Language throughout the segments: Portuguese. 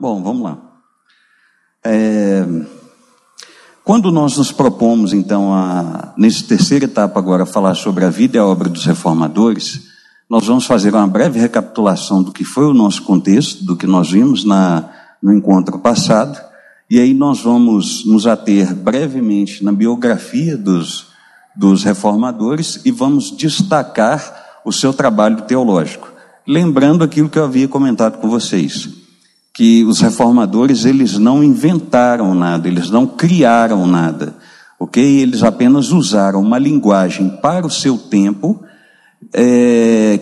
Bom, vamos lá. Quando nós nos propomos, então, nessa terceira etapa agora, falar sobre a vida e a obra dos reformadores, nós vamos fazer uma breve recapitulação do que foi o nosso contexto, do que nós vimos no encontro passado, e aí nós vamos nos ater brevemente na biografia dos reformadores e vamos destacar o seu trabalho teológico. Lembrando aquilo que eu havia comentado com vocês, que os reformadores, eles não inventaram nada, eles não criaram nada, ok? Eles apenas usaram uma linguagem para o seu tempo,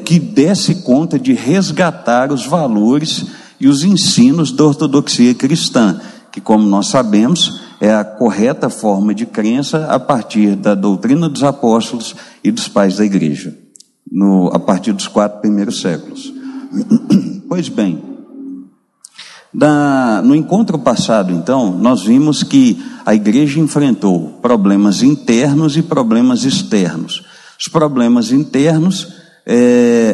que desse conta de resgatar os valores e os ensinos da ortodoxia cristã, que, como nós sabemos, é a correta forma de crença a partir da doutrina dos apóstolos e dos pais da igreja, a partir dos 4 primeiros séculos. Pois bem, no encontro passado, então, nós vimos que a igreja enfrentou problemas internos e problemas externos. Os problemas internos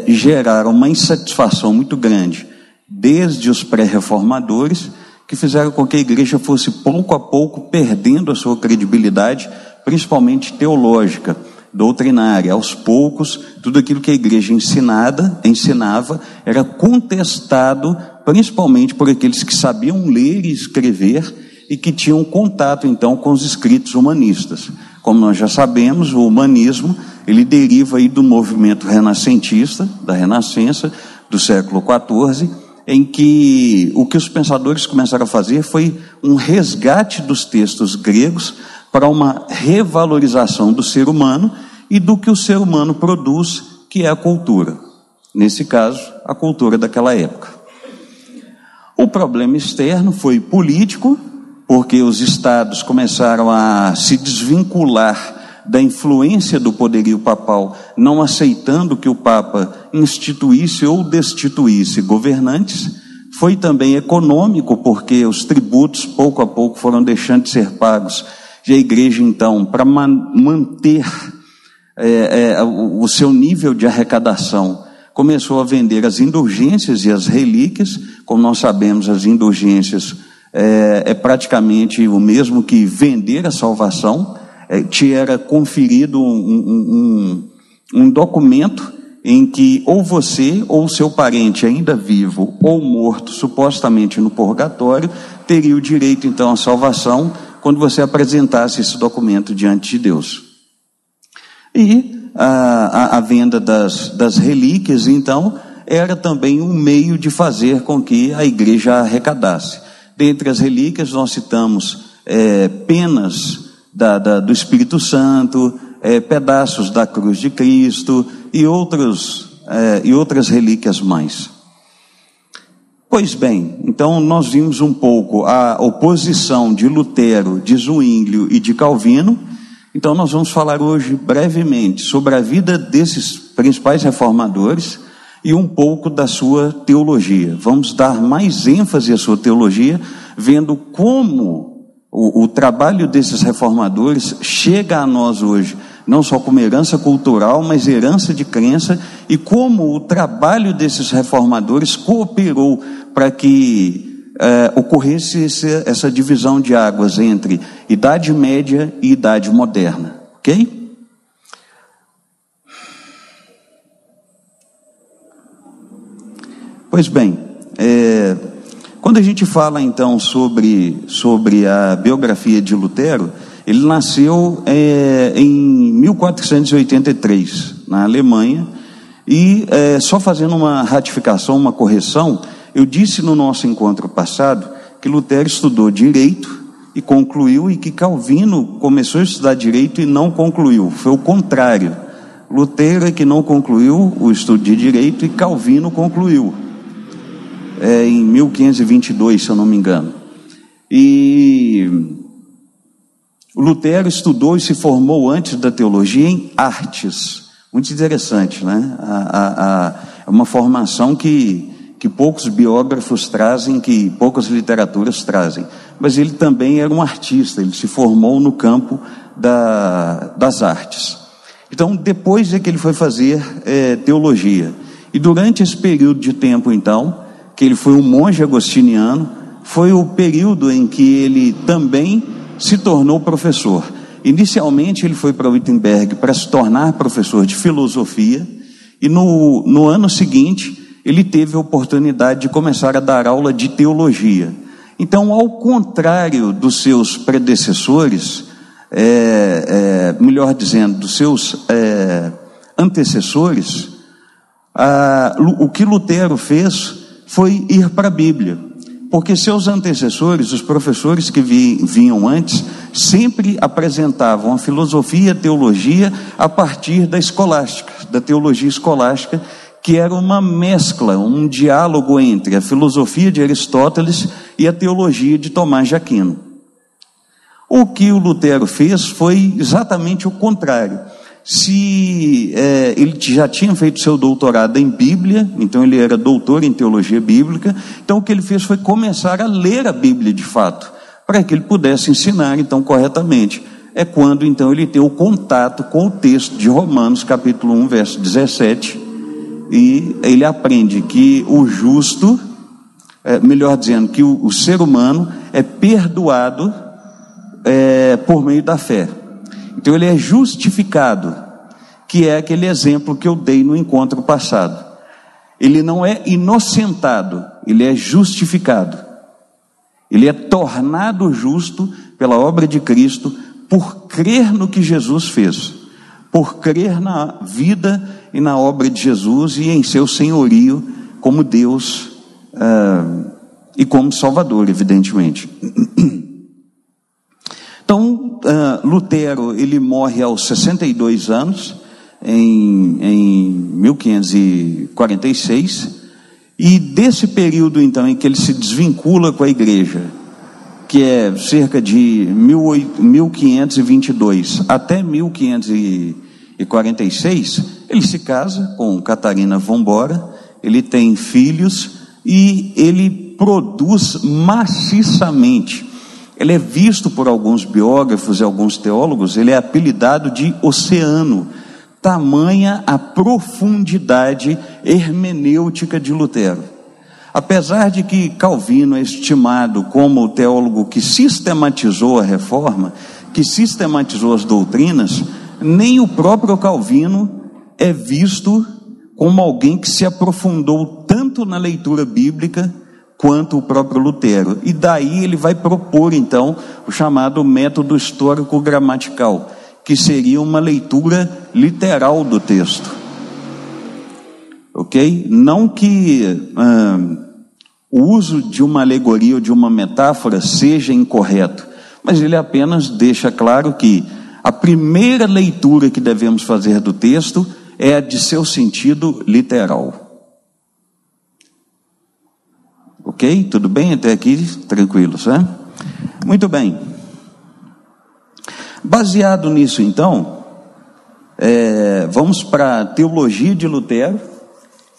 geraram uma insatisfação muito grande, desde os pré-reformadores, que fizeram com que a igreja fosse pouco a pouco perdendo a sua credibilidade, principalmente teológica, doutrinária. Aos poucos, tudo aquilo que a igreja ensinava era contestado, principalmente por aqueles que sabiam ler e escrever e que tinham contato, então, com os escritos humanistas. Como nós já sabemos, o humanismo, ele deriva aí do movimento renascentista, da Renascença, do século XIV, em que o que os pensadores começaram a fazer foi um resgate dos textos gregos para uma revalorização do ser humano e do que o ser humano produz, que é a cultura. Nesse caso, a cultura daquela época. O problema externo foi político, porque os estados começaram a se desvincular da influência do poderio papal, não aceitando que o Papa instituísse ou destituísse governantes. Foi também econômico, porque os tributos pouco a pouco foram deixando de ser pagos, e a igreja, então, para manter o seu nível de arrecadação, começou a vender as indulgências e as relíquias. Como nós sabemos, as indulgências é praticamente o mesmo que vender a salvação. Te era conferido um documento em que ou você ou seu parente ainda vivo ou morto, supostamente no purgatório, teria o direito então à salvação quando você apresentasse esse documento diante de Deus. E a venda das relíquias, então, era também um meio de fazer com que a igreja arrecadasse. Dentre as relíquias nós citamos penas do Espírito Santo, pedaços da cruz de Cristo e outras relíquias mais. Pois bem, então nós vimos um pouco a oposição de Lutero, de Zwinglio e de Calvino. Então nós vamos falar hoje brevemente sobre a vida desses principais reformadores e um pouco da sua teologia. Vamos dar mais ênfase à sua teologia, vendo como o trabalho desses reformadores chega a nós hoje, não só como herança cultural, mas herança de crença, e como o trabalho desses reformadores cooperou para que ocorresse essa divisão de águas entre Idade Média e Idade Moderna, ok? Pois bem, quando a gente fala então sobre a biografia de Lutero, ele nasceu em 1483, na Alemanha, e só fazendo uma ratificação, uma correção, eu disse no nosso encontro passado que Lutero estudou Direito e concluiu, e que Calvino começou a estudar Direito e não concluiu. Foi o contrário. Lutero é que não concluiu o estudo de Direito e Calvino concluiu. Em 1522, se eu não me engano. E Lutero estudou e se formou antes da teologia em artes. Muito interessante, né? É uma formação que poucos biógrafos trazem, que poucas literaturas trazem. Mas ele também era um artista, ele se formou no campo das artes. Então, depois é que ele foi fazer teologia. E durante esse período de tempo, então, que ele foi um monge agostiniano, foi o período em que ele também se tornou professor. Inicialmente ele foi para Wittenberg para se tornar professor de filosofia, e no ano seguinte ele teve a oportunidade de começar a dar aula de teologia. Então, ao contrário dos seus predecessores, melhor dizendo, dos seus antecessores, o que Lutero fez foi ir para a Bíblia, porque seus antecessores, os professores que vinham antes, sempre apresentavam a filosofia e a teologia a partir da escolástica, da teologia escolástica, que era uma mescla, um diálogo entre a filosofia de Aristóteles e a teologia de Tomás de Aquino. O que o Lutero fez foi exatamente o contrário. Ele já tinha feito seu doutorado em Bíblia, então ele era doutor em teologia bíblica, então o que ele fez foi começar a ler a Bíblia de fato, para que ele pudesse ensinar então corretamente. É quando então ele tem o contato com o texto de Romanos capítulo 1, verso 17, e ele aprende que o justo, melhor dizendo, que o ser humano é perdoado por meio da fé. Então ele é justificado, que é aquele exemplo que eu dei no encontro passado. Ele não é inocentado, ele é justificado. Ele é tornado justo pela obra de Cristo, por crer no que Jesus fez, por crer na vida e na obra de Jesus e em seu senhorio como Deus e como Salvador, evidentemente. Então, Lutero, ele morre aos 62 anos, em 1546, e desse período, então, em que ele se desvincula com a igreja, que é cerca de 1522 até 1546, ele se casa com Catarina von Bora, ele tem filhos, e ele produz maciçamente. Ele é visto por alguns biógrafos e alguns teólogos, ele é apelidado de oceano, tamanha a profundidade hermenêutica de Lutero. Apesar de que Calvino é estimado como o teólogo que sistematizou a reforma, que sistematizou as doutrinas, nem o próprio Calvino é visto como alguém que se aprofundou tanto na leitura bíblica quanto o próprio Lutero. E daí ele vai propor então o chamado método histórico-gramatical, que seria uma leitura literal do texto. Ok? Não que o uso de uma alegoria ou de uma metáfora seja incorreto, mas ele apenas deixa claro que a primeira leitura que devemos fazer do texto é a de seu sentido literal. Ok? Tudo bem até aqui? Tranquilos, né? Muito bem. Baseado nisso, então, vamos para a teologia de Lutero,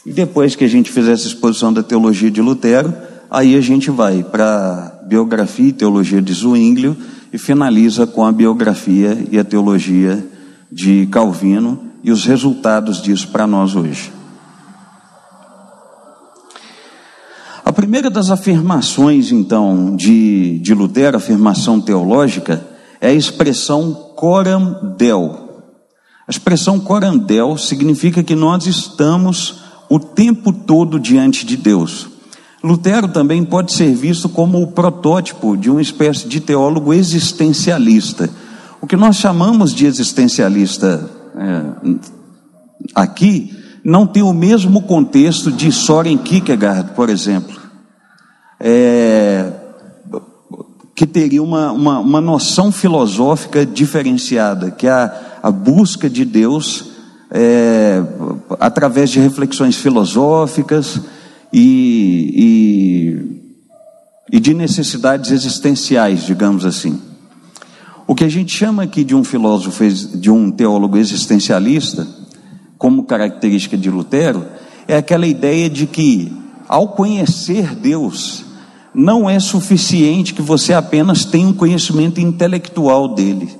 e depois que a gente fizer essa exposição da teologia de Lutero, aí a gente vai para a biografia e teologia de Zwinglio, e finaliza com a biografia e a teologia de Calvino, e os resultados disso para nós hoje. A primeira das afirmações, então, de Lutero, afirmação teológica, é a expressão coram Deo. A expressão coram Deo significa que nós estamos o tempo todo diante de Deus. Lutero também pode ser visto como o protótipo de uma espécie de teólogo existencialista. O que nós chamamos de existencialista aqui não tem o mesmo contexto de Søren Kierkegaard, por exemplo, que teria uma noção filosófica diferenciada, que é a busca de Deus através de reflexões filosóficas e de necessidades existenciais, digamos assim. O que a gente chama aqui de um filósofo, de um teólogo existencialista, como característica de Lutero, é aquela ideia de que, ao conhecer Deus, não é suficiente que você apenas tenha um conhecimento intelectual dele.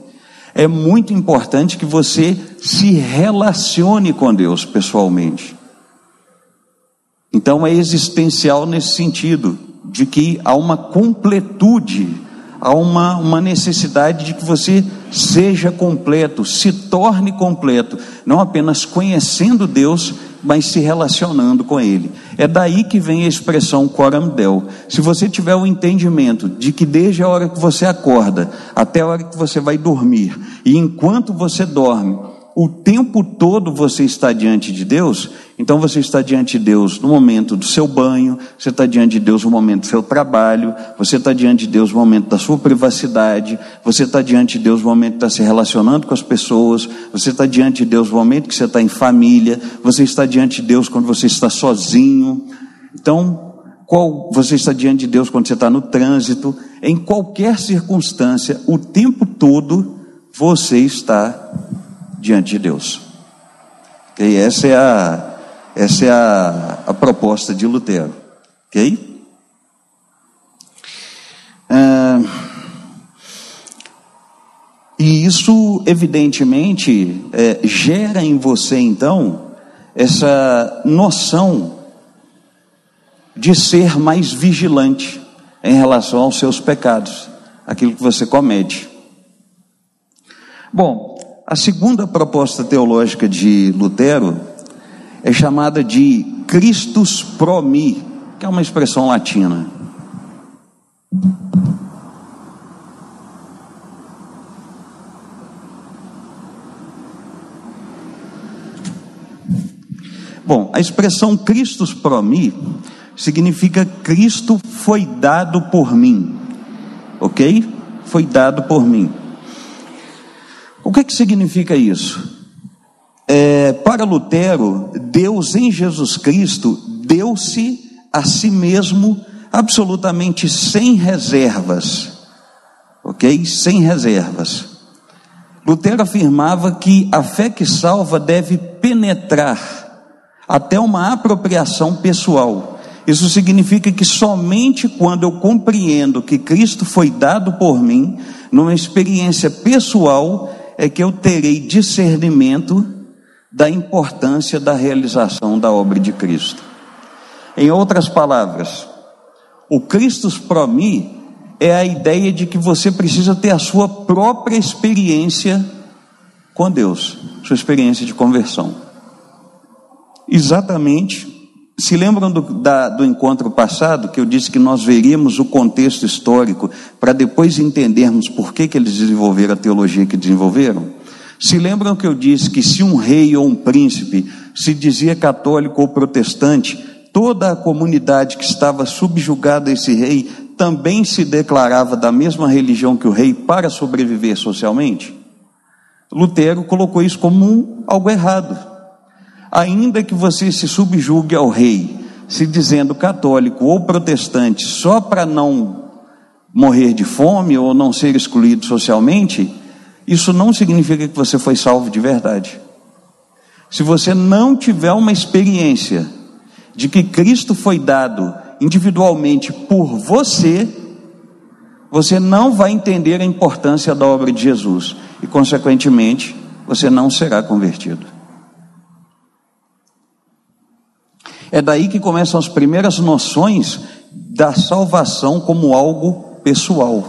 É muito importante que você se relacione com Deus pessoalmente. Então é existencial nesse sentido, de que há uma completude, há uma necessidade de que você seja completo, se torne completo, não apenas conhecendo Deus, mas se relacionando com Ele. É daí que vem a expressão coram Deo. Se você tiver o entendimento de que desde a hora que você acorda até a hora que você vai dormir, e enquanto você dorme, o tempo todo você está diante de Deus, então você está diante de Deus no momento do seu banho, você está diante de Deus no momento do seu trabalho, você está diante de Deus no momento da sua privacidade, você está diante de Deus no momento de estar se relacionando com as pessoas, você está diante de Deus no momento que você está em família, você está diante de Deus quando você está sozinho. Então, você está diante de Deus quando você está no trânsito, em qualquer circunstância, o tempo todo você está diante de Deus. E essa é a proposta de Lutero, ok? E isso evidentemente gera em você então essa noção de ser mais vigilante em relação aos seus pecados, aquilo que você comete. Bom, a segunda proposta teológica de Lutero é chamada de Christus pro me, que é uma expressão latina. Bom, a expressão Christus pro me significa Cristo foi dado por mim, ok? Foi dado por mim. O que significa isso? Para Lutero, Deus em Jesus Cristo deu-se a si mesmo absolutamente sem reservas, ok? Sem reservas. Lutero afirmava que a fé que salva deve penetrar até uma apropriação pessoal. Isso significa que somente quando eu compreendo que Cristo foi dado por mim, numa experiência pessoal, é que eu terei discernimento da importância da realização da obra de Cristo. Em outras palavras, o Christus pro me é a ideia de que você precisa ter a sua própria experiência com Deus, sua experiência de conversão. Exatamente. Se lembram do encontro passado, que eu disse que nós veríamos o contexto histórico para depois entendermos por que eles desenvolveram a teologia que desenvolveram? Se lembram que eu disse que se um rei ou um príncipe se dizia católico ou protestante, toda a comunidade que estava subjugada a esse rei também se declarava da mesma religião que o rei para sobreviver socialmente? Lutero colocou isso como algo errado. Ainda que você se subjugue ao rei, se dizendo católico ou protestante, só para não morrer de fome ou não ser excluído socialmente, isso não significa que você foi salvo de verdade. Se você não tiver uma experiência de que Cristo foi dado individualmente por você, você não vai entender a importância da obra de Jesus e, consequentemente, você não será convertido. É daí que começam as primeiras noções da salvação como algo pessoal,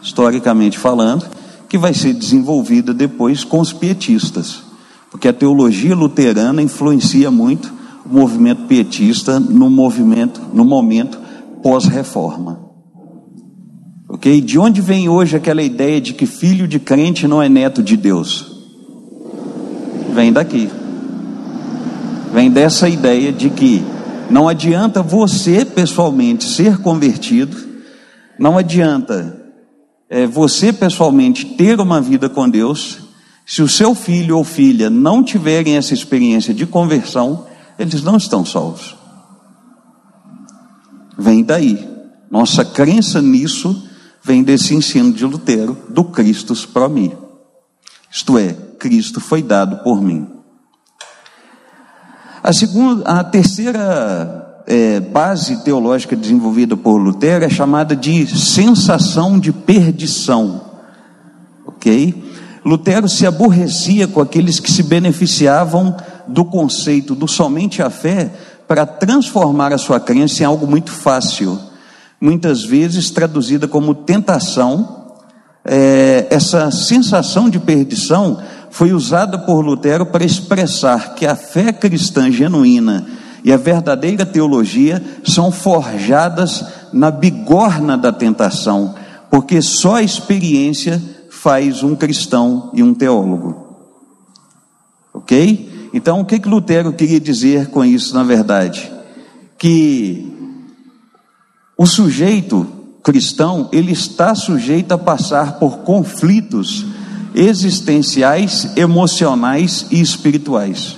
historicamente falando, que vai ser desenvolvida depois com os pietistas, porque a teologia luterana influencia muito o movimento pietista no momento pós-reforma. Ok? De onde vem hoje aquela ideia de que filho de crente não é neto de Deus? Vem daqui. Vem dessa ideia de que não adianta você pessoalmente ser convertido, não adianta você pessoalmente ter uma vida com Deus, se o seu filho ou filha não tiverem essa experiência de conversão, eles não estão salvos. Vem daí. Nossa crença nisso vem desse ensino de Lutero, do Christus pro me. Isto é, Cristo foi dado por mim. A terceira base teológica desenvolvida por Lutero é chamada de sensação de perdição, ok? Lutero se aborrecia com aqueles que se beneficiavam do conceito do somente a fé para transformar a sua crença em algo muito fácil. muitas vezes traduzida como tentação. Essa sensação de perdição foi usada por Lutero para expressar que a fé cristã genuína e a verdadeira teologia são forjadas na bigorna da tentação, porque só a experiência faz um cristão e um teólogo. Ok? Então, o que Lutero queria dizer com isso, na verdade? Que o sujeito cristão, ele está sujeito a passar por conflitos existenciais, emocionais e espirituais.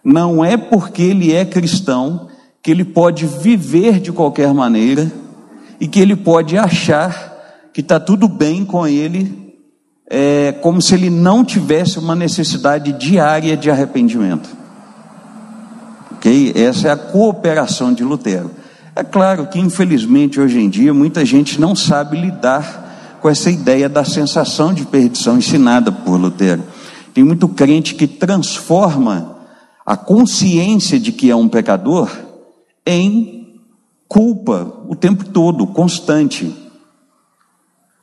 Não é porque ele é cristão que ele pode viver de qualquer maneira e que ele pode achar que está tudo bem com ele, como se ele não tivesse uma necessidade diária de arrependimento. Ok? Essa é a cooperação de Lutero. É claro que, infelizmente, hoje em dia, muita gente não sabe lidar com essa ideia da sensação de perdição ensinada por Lutero. Tem muito crente que transforma a consciência de que é um pecador em culpa o tempo todo, constante.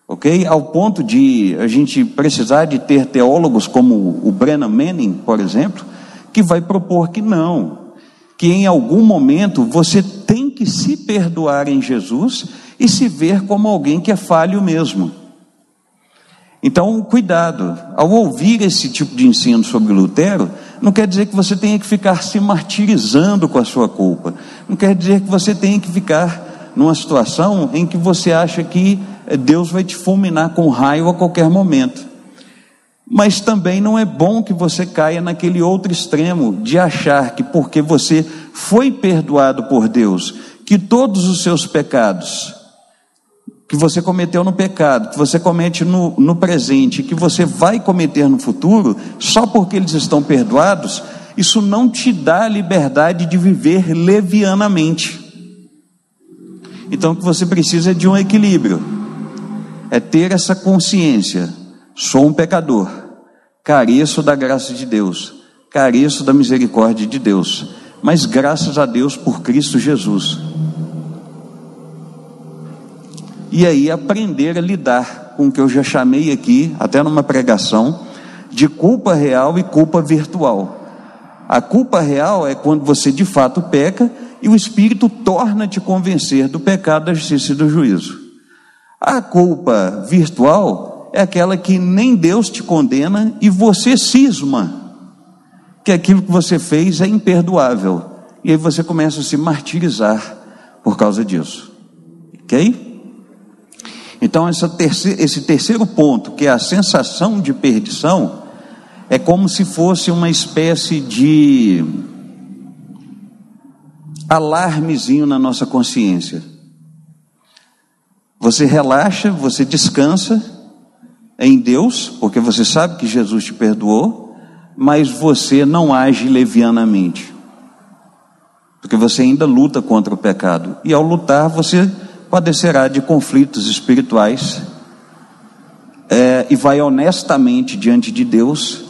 Ok? Ao ponto de a gente precisar de ter teólogos como o Brennan Manning, por exemplo, que vai propor que não, que em algum momento você tem que se perdoar em Jesus e se ver como alguém que é falho mesmo. Então, cuidado, ao ouvir esse tipo de ensino sobre Lutero, não quer dizer que você tenha que ficar se martirizando com a sua culpa, não quer dizer que você tenha que ficar numa situação em que você acha que Deus vai te fulminar com raio a qualquer momento. Mas também não é bom que você caia naquele outro extremo de achar que porque você foi perdoado por Deus, que todos os seus pecados que você cometeu no pecado, que você comete no presente, que você vai cometer no futuro, só porque eles estão perdoados, isso não te dá a liberdade de viver levianamente. Então o que você precisa é de um equilíbrio, é ter essa consciência: sou um pecador, careço da graça de Deus, careço da misericórdia de Deus, mas graças a Deus por Cristo Jesus. E aí aprender a lidar com o que eu já chamei aqui, até numa pregação, de culpa real e culpa virtual. A culpa real é quando você de fato peca e o Espírito torna te convencer do pecado, da justiça e do juízo. A culpa virtual é aquela que nem Deus te condena e você cisma que aquilo que você fez é imperdoável. E aí você começa a se martirizar por causa disso. Ok? Então esse terceiro ponto, que é a sensação de perdição, é como se fosse uma espécie de alarmezinho na nossa consciência. Você relaxa, você descansa em Deus, porque você sabe que Jesus te perdoou, mas você não age levianamente, porque você ainda luta contra o pecado, e ao lutar você padecerá de conflitos espirituais, e vai honestamente diante de Deus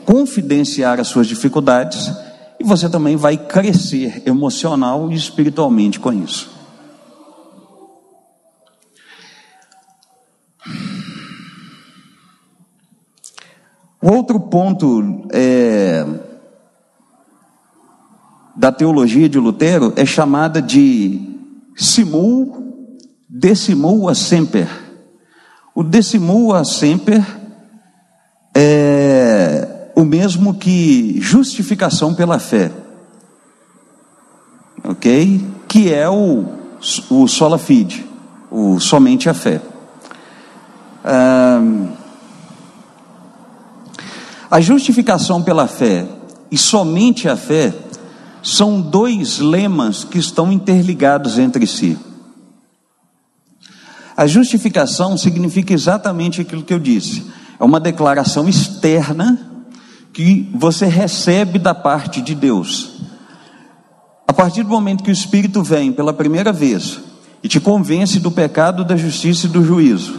confidenciar as suas dificuldades, e você também vai crescer emocional e espiritualmente com isso. O outro ponto da teologia de Lutero é chamada de decimua semper. O decimua semper é o mesmo que justificação pela fé, ok? Que é o sola fide, o somente a fé. A justificação pela fé e somente a fé são dois lemas que estão interligados entre si. A justificação significa exatamente aquilo que eu disse. É uma declaração externa que você recebe da parte de Deus. A partir do momento que o Espírito vem pela primeira vez e te convence do pecado, da justiça e do juízo,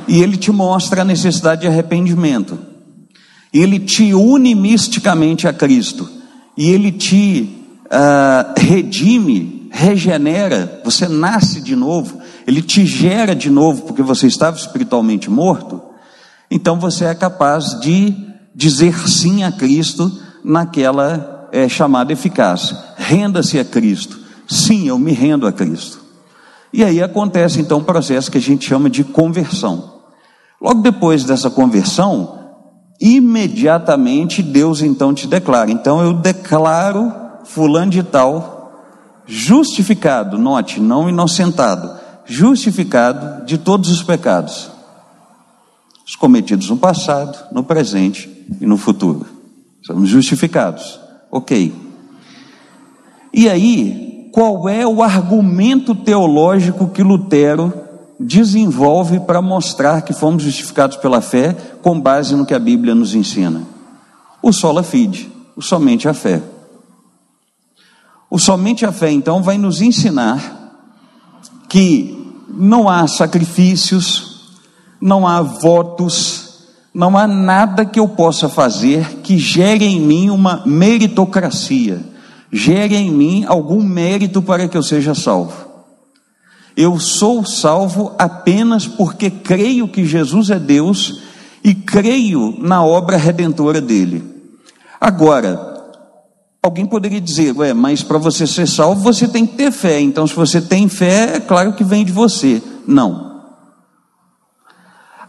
e ele te mostra a necessidade de arrependimento, ele te une misticamente a Cristo, e ele te redime, regenera, você nasce de novo, ele te gera de novo, porque você estava espiritualmente morto, então você é capaz de dizer sim a Cristo naquela chamada eficaz. Renda-se a Cristo. Sim, eu me rendo a Cristo. E aí acontece então um processo que a gente chama de conversão. Logo depois dessa conversão, imediatamente Deus então te declara. Então eu declaro fulano de tal justificado, note, não inocentado, justificado de todos os pecados, os cometidos no passado, no presente e no futuro. Somos justificados, ok. E aí, qual é o argumento teológico que Lutero desenvolve para mostrar que fomos justificados pela fé com base no que a Bíblia nos ensina? O sola fide, o somente a fé. O somente a fé, então, vai nos ensinar que não há sacrifícios, não há votos, não há nada que eu possa fazer que gere em mim uma meritocracia, gere em mim algum mérito para que eu seja salvo. Eu sou salvo apenas porque creio que Jesus é Deus e creio na obra redentora dele. Agora, alguém poderia dizer, mas para você ser salvo você tem que ter fé, então se você tem fé, é claro que vem de você. Não.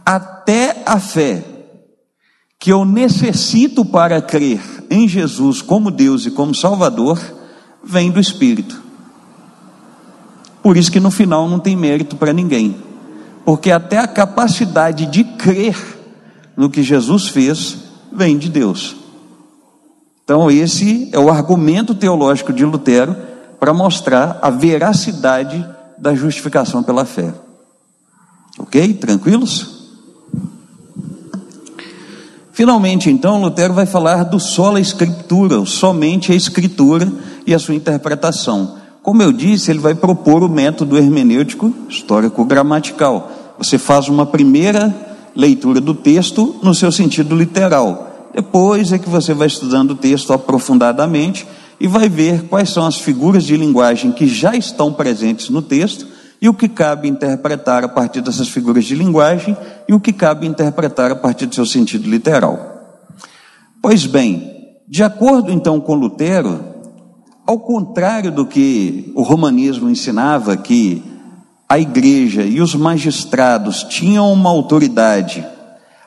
Até a fé que eu necessito para crer em Jesus como Deus e como Salvador, vem do Espírito. Por isso que no final não tem mérito para ninguém, porque até a capacidade de crer no que Jesus fez, vem de Deus. Então esse é o argumento teológico de Lutero para mostrar a veracidade da justificação pela fé. Ok? Tranquilos? Finalmente, então, Lutero vai falar do sola escritura, somente a escritura e a sua interpretação. Como eu disse, ele vai propor o método hermenêutico histórico-gramatical. Você faz uma primeira leitura do texto no seu sentido literal. Depois é que você vai estudando o texto aprofundadamente e vai ver quais são as figuras de linguagem que já estão presentes no texto e o que cabe interpretar a partir dessas figuras de linguagem e o que cabe interpretar a partir do seu sentido literal. Pois bem, de acordo então com Lutero, ao contrário do que o romanismo ensinava, que a igreja e os magistrados tinham uma autoridade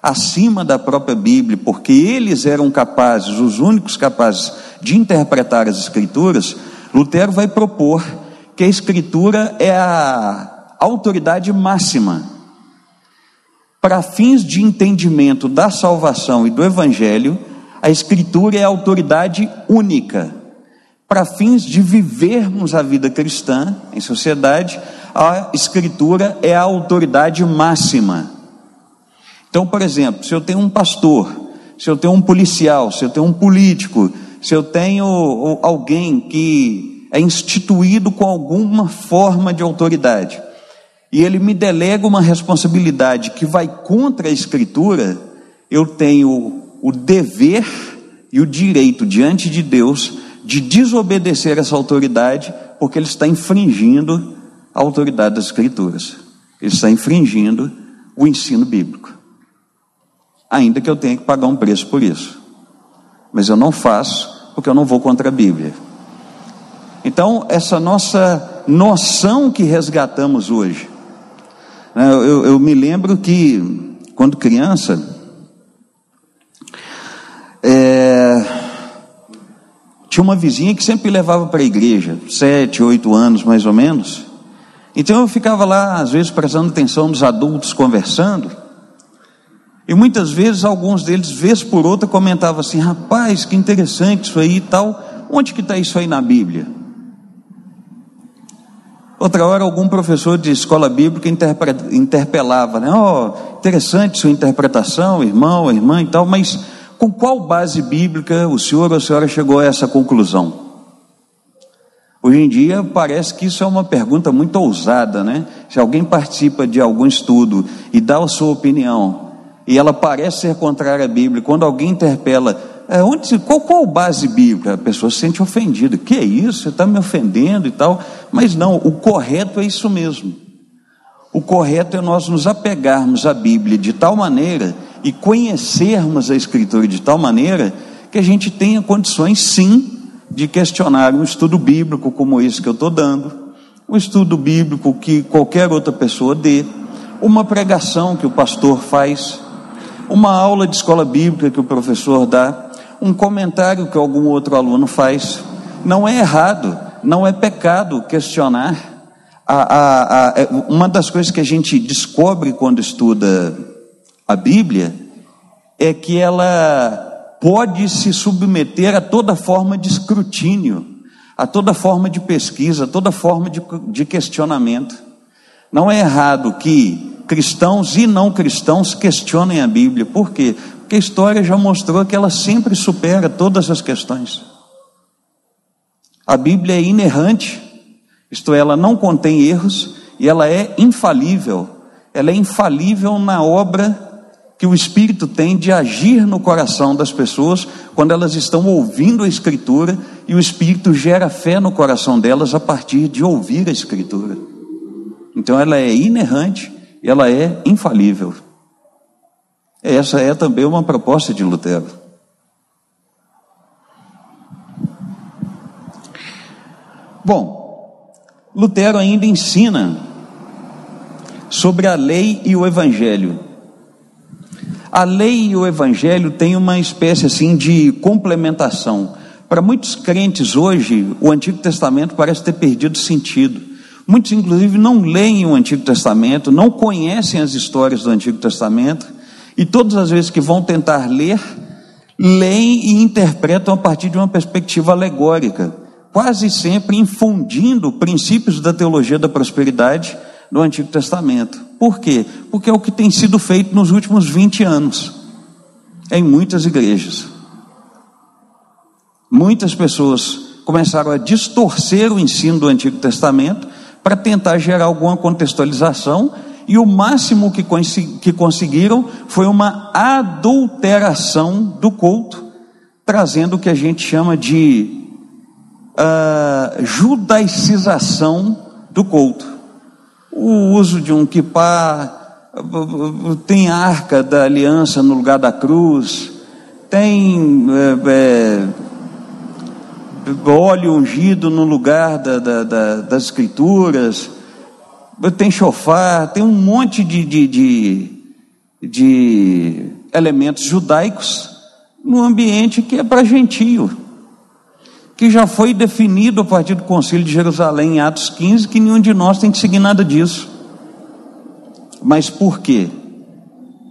acima da própria Bíblia, porque eles eram capazes, os únicos capazes de interpretar as Escrituras, Lutero vai propor que a Escritura é a autoridade máxima. Para fins de entendimento da salvação e do Evangelho, a Escritura é a autoridade única. Para fins de vivermos a vida cristã em sociedade, a Escritura é a autoridade máxima. Então, por exemplo, se eu tenho um pastor, se eu tenho um policial, se eu tenho um político, se eu tenho alguém que é instituído com alguma forma de autoridade, e ele me delega uma responsabilidade que vai contra a Escritura, eu tenho o dever e o direito diante de Deus de desobedecer essa autoridade, porque ele está infringindo a autoridade das Escrituras, ele está infringindo o ensino bíblico, ainda que eu tenha que pagar um preço por isso, mas eu não faço, porque eu não vou contra a Bíblia. Então, essa nossa noção que resgatamos hoje, eu me lembro que, quando criança, tinha uma vizinha que sempre me levava para a igreja, 7, 8 anos mais ou menos, então eu ficava lá, às vezes, prestando atenção nos adultos conversando, e muitas vezes, alguns deles, vez por outra, comentavam assim, rapaz, que interessante isso aí e tal, onde que está isso aí na Bíblia? Outra hora, algum professor de escola bíblica interpelava, né? Interessante sua interpretação, irmão, irmã e tal, mas com qual base bíblica o senhor ou a senhora chegou a essa conclusão? Hoje em dia parece que isso é uma pergunta muito ousada, né? Se alguém participa de algum estudo e dá a sua opinião, e ela parece ser contrária à Bíblia, quando alguém interpela, Qual base bíblica? A pessoa se sente ofendida. Que é isso? Você está me ofendendo e tal. Mas não, o correto é isso mesmo. O correto é nós nos apegarmos à Bíblia de tal maneira e conhecermos a Escritura de tal maneira que a gente tenha condições, sim, de questionar um estudo bíblico como esse que eu estou dando, um estudo bíblico que qualquer outra pessoa dê, uma pregação que o pastor faz, uma aula de escola bíblica que o professor dá, um comentário que algum outro aluno faz. Não é errado, não é pecado questionar. Uma das coisas que a gente descobre quando estuda a Bíblia é que ela pode se submeter a toda forma de escrutínio, a toda forma de pesquisa, a toda forma de questionamento. Não é errado que cristãos e não cristãos questionem a Bíblia. Por quê? Porque a história já mostrou que ela sempre supera todas as questões. A Bíblia é inerrante, isto é, ela não contém erros e ela é infalível. Ela é infalível na obra que o Espírito tem de agir no coração das pessoas quando elas estão ouvindo a Escritura, e o Espírito gera fé no coração delas a partir de ouvir a Escritura. Então ela é inerrante e ela é infalível. Essa é também uma proposta de Lutero. Bom, Lutero ainda ensina sobre a lei e o evangelho. A lei e o evangelho têm uma espécie assim de complementação. Para muitos crentes hoje, o Antigo Testamento parece ter perdido sentido. Muitos inclusive não leem o Antigo Testamento, não conhecem as histórias do Antigo Testamento, e todas as vezes que vão tentar ler, leem e interpretam a partir de uma perspectiva alegórica, quase sempre infundindo princípios da teologia da prosperidade no Antigo Testamento. Por quê? Porque é o que tem sido feito nos últimos 20 anos, em muitas igrejas. Muitas pessoas começaram a distorcer o ensino do Antigo Testamento para tentar gerar alguma contextualização, e o máximo que conseguiram foi uma adulteração do culto, trazendo o que a gente chama de judaicização do culto. O uso de um quipá, tem a arca da aliança no lugar da cruz, tem óleo ungido no lugar das escrituras, tem chofar, tem um monte de elementos judaicos no ambiente que é para gentio, que já foi definido a partir do Concílio de Jerusalém em Atos 15, que nenhum de nós tem que seguir nada disso. Mas por quê?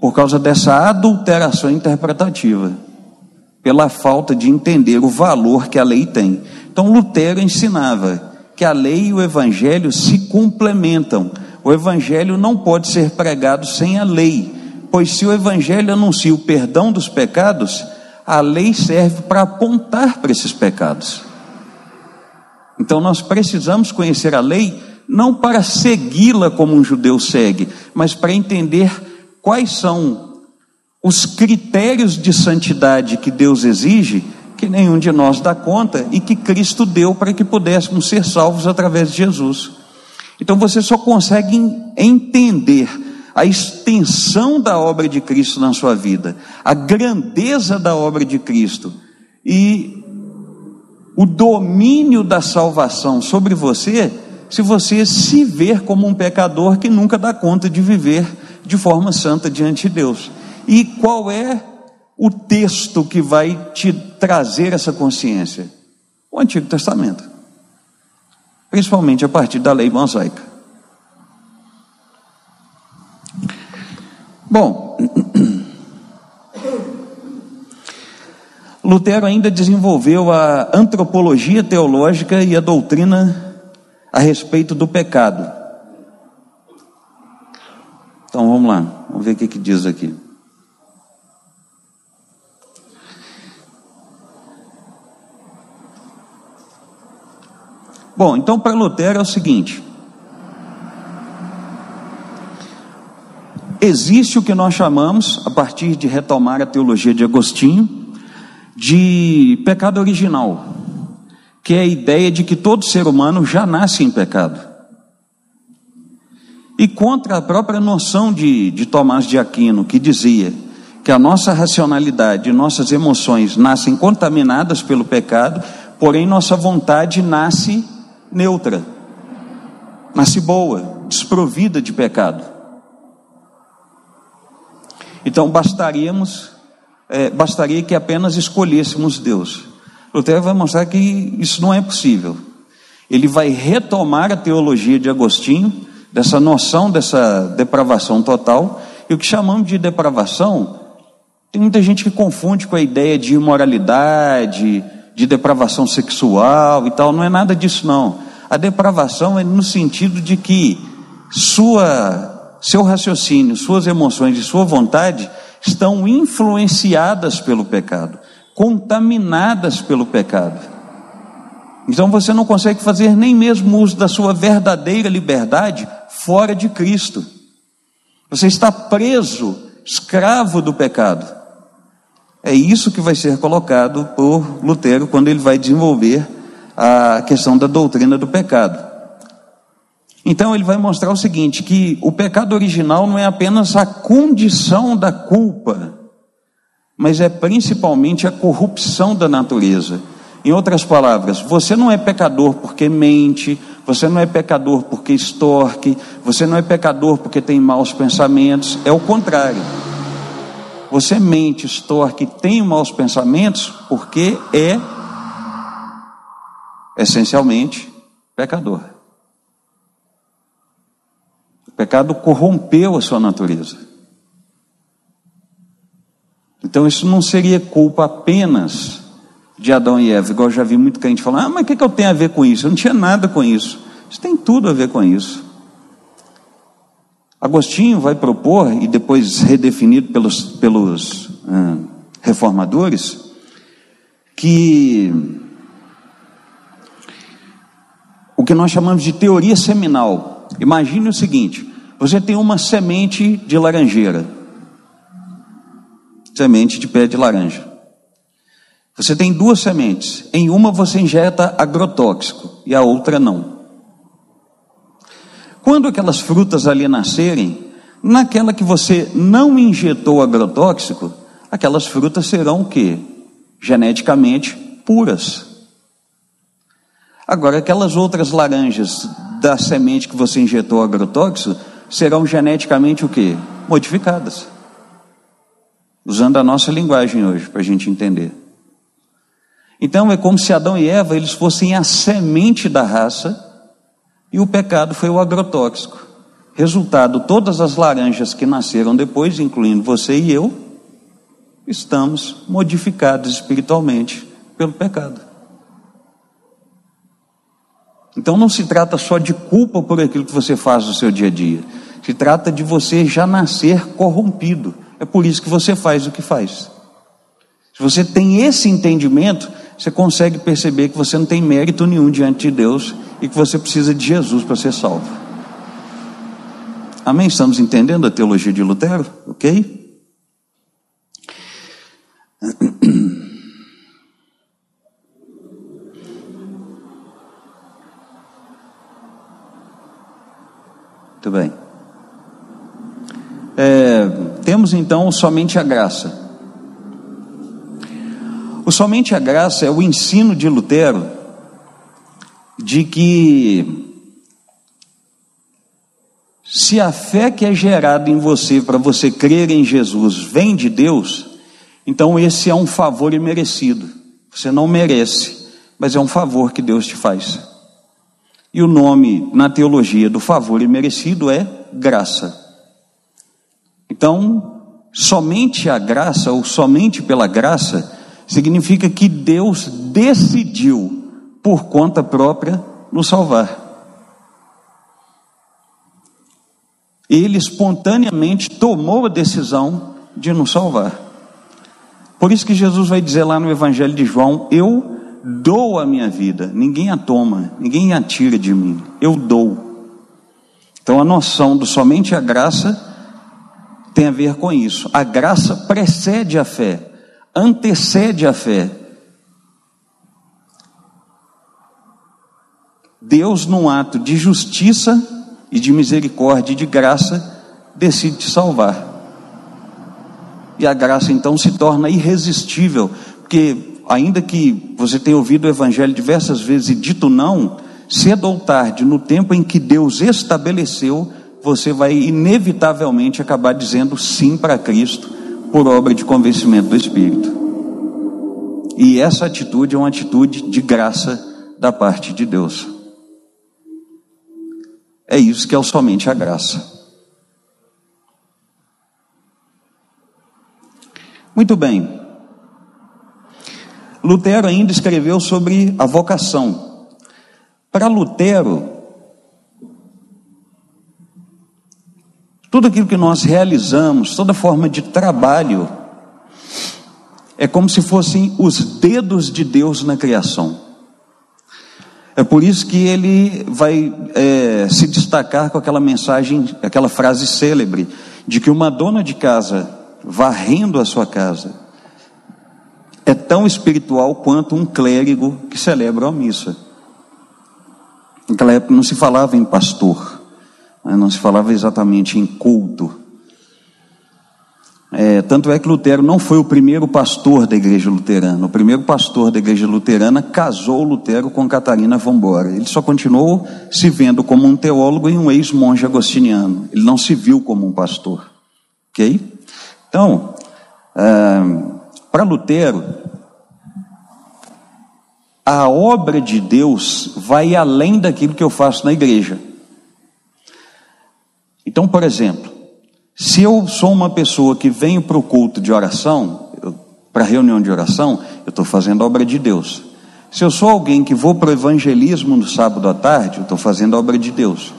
Por causa dessa adulteração interpretativa, pela falta de entender o valor que a lei tem. Então Lutero ensinava que a lei e o evangelho se complementam. O evangelho não pode ser pregado sem a lei, pois se o evangelho anuncia o perdão dos pecados, a lei serve para apontar para esses pecados. Então nós precisamos conhecer a lei, não para segui-la como um judeu segue, mas para entender quais são os critérios de santidade que Deus exige, que nenhum de nós dá conta, e que Cristo deu para que pudéssemos ser salvos através de Jesus. Então você só consegue entender a extensão da obra de Cristo na sua vida, a grandeza da obra de Cristo e o domínio da salvação sobre você, se você se ver como um pecador que nunca dá conta de viver de forma santa diante de Deus. E qual é o texto que vai te trazer essa consciência? O Antigo Testamento, principalmente a partir da lei mosaica. Bom, Lutero ainda desenvolveu a antropologia teológica e a doutrina a respeito do pecado. Então vamos lá, vamos ver o que diz aqui. Bom, então para Lutero é o seguinte: existe o que nós chamamos, a partir de retomar a teologia de Agostinho, de pecado original, que é a ideia de que todo ser humano já nasce em pecado. E contra a própria noção de Tomás de Aquino, que dizia que a nossa racionalidade e nossas emoções nascem contaminadas pelo pecado, porém nossa vontade nasce neutra, nasce boa, desprovida de pecado. Então bastaria que apenas escolhêssemos Deus. Lutero vai mostrar que isso não é possível. Ele vai retomar a teologia de Agostinho, dessa noção dessa depravação total. E o que chamamos de depravação, tem muita gente que confunde com a ideia de imoralidade, de depravação sexual e tal. Não é nada disso não. A depravação é no sentido de que seu raciocínio, suas emoções e sua vontade estão influenciadas pelo pecado, contaminadas pelo pecado. Então você não consegue fazer nem mesmo uso da sua verdadeira liberdade fora de Cristo. Você está preso, escravo do pecado. É isso que vai ser colocado por Lutero quando ele vai desenvolver a questão da doutrina do pecado. Então ele vai mostrar o seguinte, que o pecado original não é apenas a condição da culpa, mas é principalmente a corrupção da natureza. Em outras palavras, você não é pecador porque mente, você não é pecador porque extorque, você não é pecador porque tem maus pensamentos, é o contrário. Você mente, extorque, tem maus pensamentos porque é essencialmente pecador. O pecado corrompeu a sua natureza. Então isso não seria culpa apenas de Adão e Eva, igual eu já vi muito crente falando, mas o que eu tenho a ver com isso? Eu não tinha nada com isso. Isso tem tudo a ver com isso. Agostinho vai propor, e depois redefinido pelos reformadores, que o que nós chamamos de teoria seminal. Imagine o seguinte, você tem uma semente de laranjeira, semente de pé de laranja. Você tem duas sementes, em uma você injeta agrotóxico e a outra não. Quando aquelas frutas ali nascerem, naquela que você não injetou agrotóxico, aquelas frutas serão o quê? Geneticamente puras. Agora aquelas outras laranjas da semente que você injetou agrotóxico, serão geneticamente o quê? Modificadas. Usando a nossa linguagem hoje, para a gente entender. Então é como se Adão e Eva eles fossem a semente da raça e o pecado foi o agrotóxico. Resultado, todas as laranjas que nasceram depois, incluindo você e eu, estamos modificados espiritualmente pelo pecado. Então não se trata só de culpa por aquilo que você faz no seu dia a dia. Se trata de você já nascer corrompido. É por isso que você faz o que faz. Se você tem esse entendimento, você consegue perceber que você não tem mérito nenhum diante de Deus e que você precisa de Jesus para ser salvo. Amém? Estamos entendendo a teologia de Lutero? Ok? Muito bem. Temos então somente a graça. O somente a graça é o ensino de Lutero de que se a fé que é gerada em você para você crer em Jesus vem de Deus, então esse é um favor imerecido. Você não merece, mas é um favor que Deus te faz. E o nome na teologia do favor imerecido é graça. Então, somente a graça ou somente pela graça significa que Deus decidiu por conta própria nos salvar. Ele espontaneamente tomou a decisão de nos salvar. Por isso que Jesus vai dizer lá no Evangelho de João, eu dou a minha vida, ninguém a toma, ninguém a tira de mim, eu dou. Então a noção do somente a graça tem a ver com isso. A graça precede a fé, antecede a fé. Deus, num ato de justiça e de misericórdia e de graça, decide te salvar. E a graça então se torna irresistível, porque ainda que você tenha ouvido o evangelho diversas vezes e dito não, cedo ou tarde, no tempo em que Deus estabeleceu, você vai inevitavelmente acabar dizendo sim para Cristo, por obra de convencimento do Espírito. E essa atitude é uma atitude de graça da parte de Deus. É isso que é somente a graça. Muito bem. Lutero ainda escreveu sobre a vocação. Para Lutero, tudo aquilo que nós realizamos, toda forma de trabalho, é como se fossem os dedos de Deus na criação. É por isso que ele vai se destacar com aquela mensagem, aquela frase célebre, de que uma dona de casa varrendo a sua casa é tão espiritual quanto um clérigo que celebra a missa. Naquela época não se falava em pastor, não se falava exatamente em culto. Tanto é que Lutero não foi o primeiro pastor da igreja luterana. O primeiro pastor da igreja luterana casou Lutero com Catarina von Bora. Ele só continuou se vendo como um teólogo e um ex-monge agostiniano. Ele não se viu como um pastor. Ok? Então, para Lutero, a obra de Deus vai além daquilo que eu faço na igreja. Então, por exemplo, se eu sou uma pessoa que venho para o culto de oração, para a reunião de oração, eu estou fazendo a obra de Deus. Se eu sou alguém que vou para o evangelismo no sábado à tarde, eu estou fazendo a obra de Deus.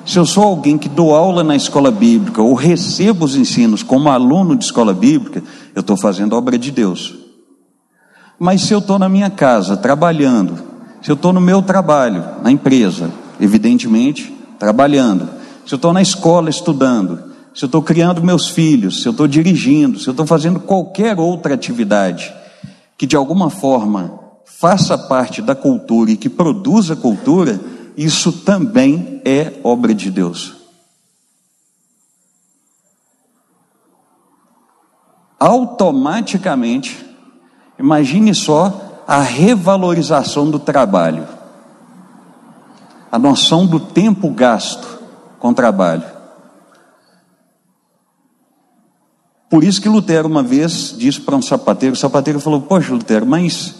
Se eu sou alguém que dou aula na escola bíblica, ou recebo os ensinos como aluno de escola bíblica, eu estou fazendo a obra de Deus. Mas se eu estou na minha casa, trabalhando, se eu estou no meu trabalho, na empresa, evidentemente, trabalhando, se eu estou na escola estudando, se eu estou criando meus filhos, se eu estou dirigindo, se eu estou fazendo qualquer outra atividade que de alguma forma faça parte da cultura e que produza cultura, isso também é obra de Deus. Automaticamente, imagine só a revalorização do trabalho, a noção do tempo gasto com trabalho. Por isso que Lutero uma vez disse para um sapateiro, o sapateiro falou: poxa, Lutero, mas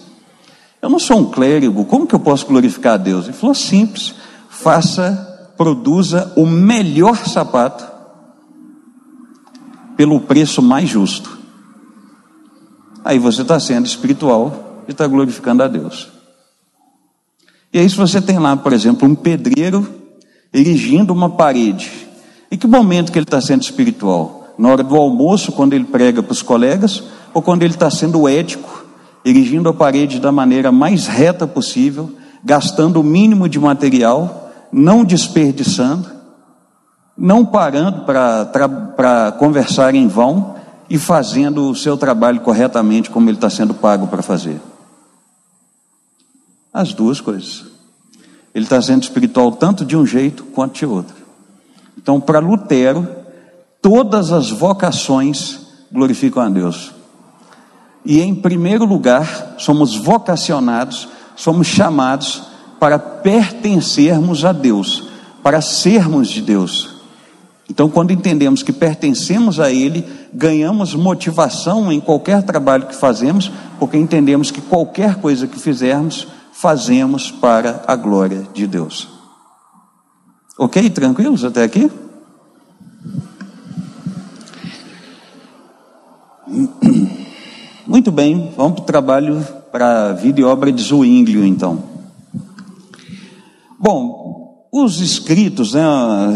eu não sou um clérigo, como que eu posso glorificar a Deus? Ele falou: simples, produza o melhor sapato pelo preço mais justo. Aí você está sendo espiritual e está glorificando a Deus. E aí se você tem lá, por exemplo, um pedreiro erigindo uma parede, em que momento que ele está sendo espiritual? Na hora do almoço, quando ele prega para os colegas, ou quando ele está sendo ético, erigindo a parede da maneira mais reta possível, gastando o mínimo de material, não desperdiçando, não parando para conversar em vão e fazendo o seu trabalho corretamente como ele está sendo pago para fazer. As duas coisas. Ele está sendo espiritual tanto de um jeito quanto de outro. Então, para Lutero, todas as vocações glorificam a Deus. E em primeiro lugar, somos vocacionados, somos chamados para pertencermos a Deus, para sermos de Deus. Então, quando entendemos que pertencemos a Ele, ganhamos motivação em qualquer trabalho que fazemos, porque entendemos que qualquer coisa que fizermos, fazemos para a glória de Deus. Ok? Tranquilos até aqui? Muito bem, vamos para o trabalho, para a vida e obra de Zwinglio, então. Bom, os escritos,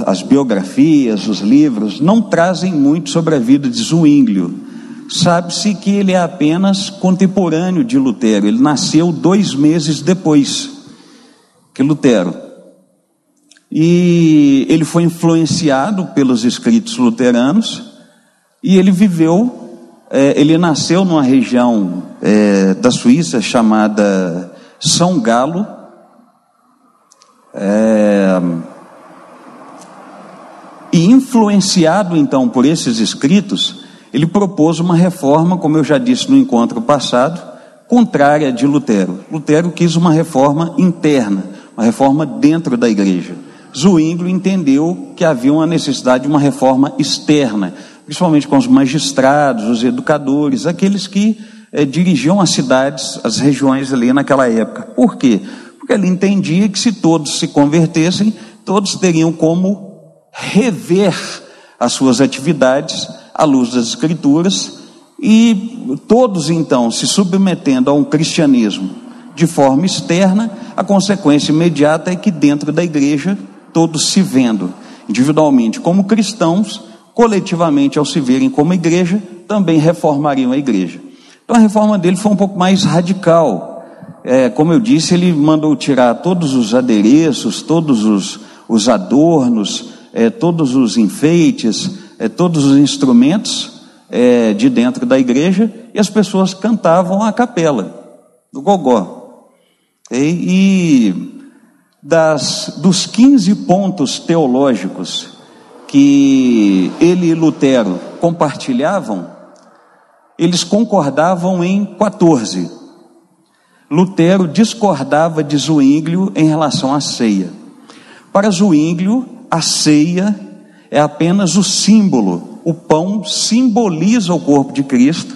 as biografias, os livros, não trazem muito sobre a vida de Zwinglio. Sabe-se que ele é apenas contemporâneo de Lutero, ele nasceu 2 meses depois que Lutero. E ele foi influenciado pelos escritos luteranos, e ele viveu ele nasceu numa região da Suíça chamada São Galo. E influenciado então por esses escritos, ele propôs uma reforma, como eu já disse no encontro passado, contrária de Lutero. Lutero quis uma reforma interna, uma reforma dentro da igreja. Zwinglio entendeu que havia uma necessidade de uma reforma externa, principalmente com os magistrados, os educadores, aqueles que dirigiam as cidades, as regiões ali naquela época. Por quê? Porque ele entendia que se todos se convertessem, todos teriam como rever as suas atividades à luz das Escrituras, e todos então se submetendo a um cristianismo de forma externa, a consequência imediata é que dentro da igreja todos se vendo individualmente como cristãos, coletivamente ao se verem como igreja, também reformariam a igreja. Então a reforma dele foi um pouco mais radical. Como eu disse, ele mandou tirar todos os adereços, todos os adornos, todos os enfeites, todos os instrumentos de dentro da igreja, e as pessoas cantavam a capela, do gogó. Dos 15 pontos teológicos que ele e Lutero compartilhavam, eles concordavam em 14. Lutero discordava de Zwinglio em relação à ceia. Para Zwinglio, a ceia é apenas o símbolo. O pão simboliza o corpo de Cristo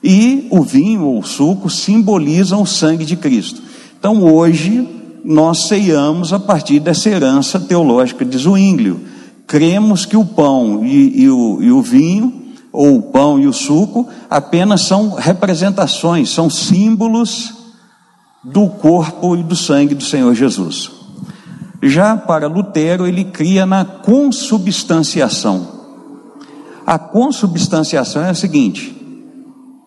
e o vinho ou o suco simbolizam o sangue de Cristo. Então hoje nós ceiamos a partir dessa herança teológica de Zwinglio. Cremos que o pão e o vinho, ou o pão e o suco, apenas são representações, são símbolos do corpo e do sangue do Senhor Jesus. Já para Lutero, ele cria na consubstanciação. A consubstanciação é a seguinte: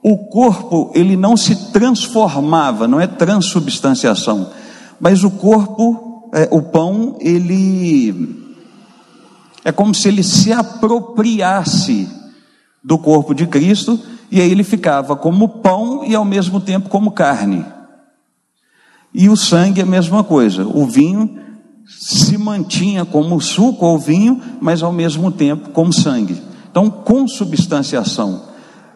o corpo ele não se transformava, não é transubstanciação, mas o corpo, o pão, ele é como se ele se apropriasse do corpo de Cristo, e aí ele ficava como pão e ao mesmo tempo como carne. E o sangue é a mesma coisa. O vinho se mantinha como suco ou vinho, mas ao mesmo tempo como sangue. Então, consubstanciação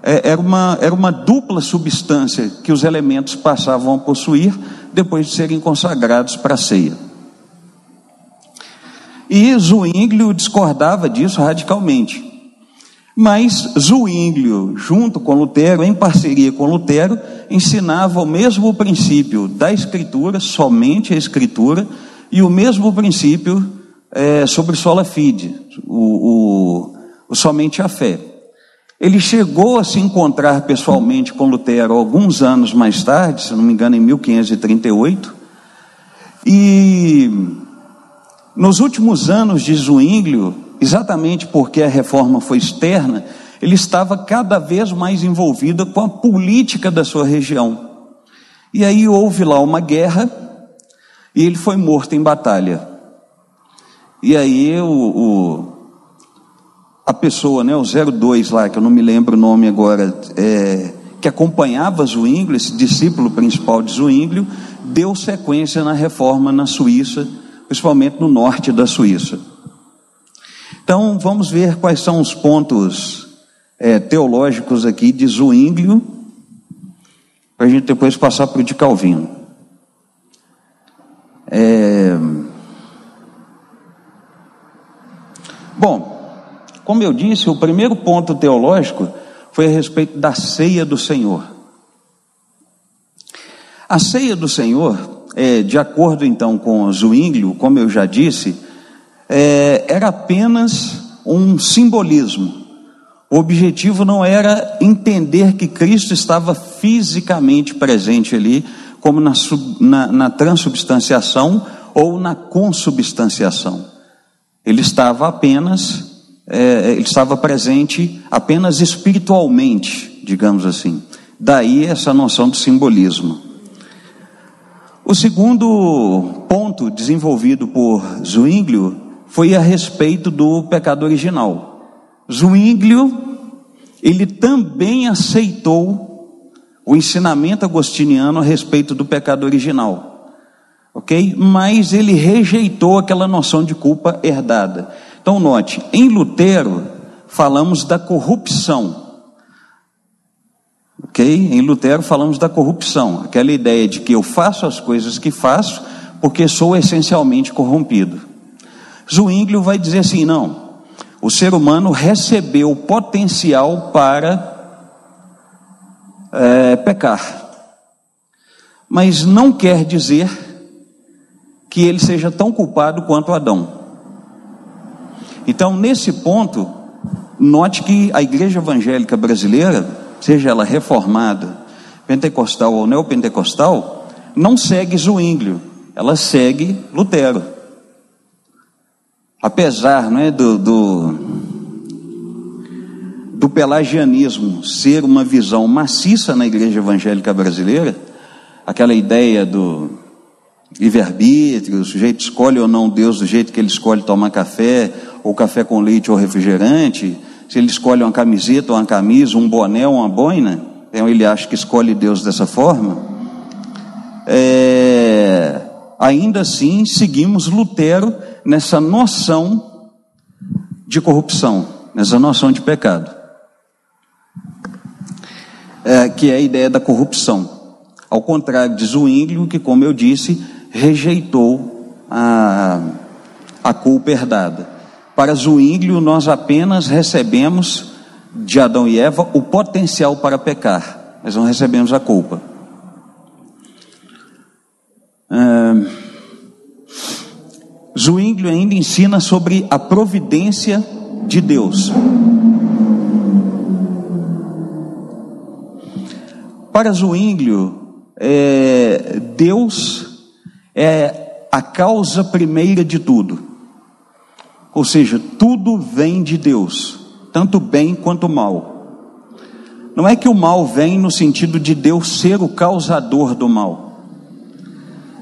era uma dupla substância que os elementos passavam a possuir depois de serem consagrados para a ceia. E Zwinglio discordava disso radicalmente. Mas Zwinglio, junto com Lutero, em parceria com Lutero, ensinava o mesmo princípio da Escritura, somente a Escritura, e o mesmo princípio sobre sola fide, o somente a fé. Ele chegou a se encontrar pessoalmente com Lutero alguns anos mais tarde, se não me engano em 1538, e nos últimos anos de Zwinglio, exatamente porque a reforma foi externa, ele estava cada vez mais envolvido com a política da sua região. E aí houve lá uma guerra, e ele foi morto em batalha. E aí a pessoa, o 02 lá, que eu não me lembro o nome agora, que acompanhava Zwinglio, esse discípulo principal de Zwinglio, deu sequência na reforma na Suíça, principalmente no norte da Suíça. Então vamos ver quais são os pontos teológicos aqui de Zwinglio, para a gente depois passar para o de Calvino. Bom, como eu disse, o primeiro ponto teológico foi a respeito da ceia do Senhor. A ceia do Senhor, de acordo então com Zwinglio, como eu já disse, era apenas um simbolismo. O objetivo não era entender que Cristo estava fisicamente presente ali, como na transubstanciação ou na consubstanciação. Ele estava presente apenas espiritualmente, digamos assim. Daí essa noção de simbolismo. O segundo ponto desenvolvido por Zwinglio foi a respeito do pecado original. Zwinglio ele também aceitou o ensinamento agostiniano a respeito do pecado original, ok? Mas ele rejeitou aquela noção de culpa herdada. Então note, em Lutero falamos da corrupção, ok? Em Lutero falamos da corrupção, aquela ideia de que eu faço as coisas que faço porque sou essencialmente corrompido. Zwinglio vai dizer assim, não, o ser humano recebeu o potencial para pecar, mas não quer dizer que ele seja tão culpado quanto Adão. Então, nesse ponto, note que a igreja evangélica brasileira, seja ela reformada, pentecostal ou neopentecostal, não segue Zwinglio, ela segue Lutero. Apesar, né, do pelagianismo ser uma visão maciça na igreja evangélica brasileira, aquela ideia do livre-arbítrio, o sujeito escolhe ou não Deus do jeito que ele escolhe tomar café, ou café com leite ou refrigerante, se ele escolhe uma camiseta ou uma camisa, um boné ou uma boina, então ele acha que escolhe Deus dessa forma. Ainda assim, seguimos Lutero nessa noção de corrupção, nessa noção de pecado, que é a ideia da corrupção. Ao contrário de Zwinglio, que, como eu disse, rejeitou a culpa herdada. Para Zwinglio, nós apenas recebemos de Adão e Eva o potencial para pecar, mas não recebemos a culpa. Zwinglio ainda ensina sobre a providência de Deus. Para Zwinglio, Deus é a causa primeira de tudo, ou seja, tudo vem de Deus, tanto bem quanto mal. Não é que o mal vem no sentido de Deus ser o causador do mal,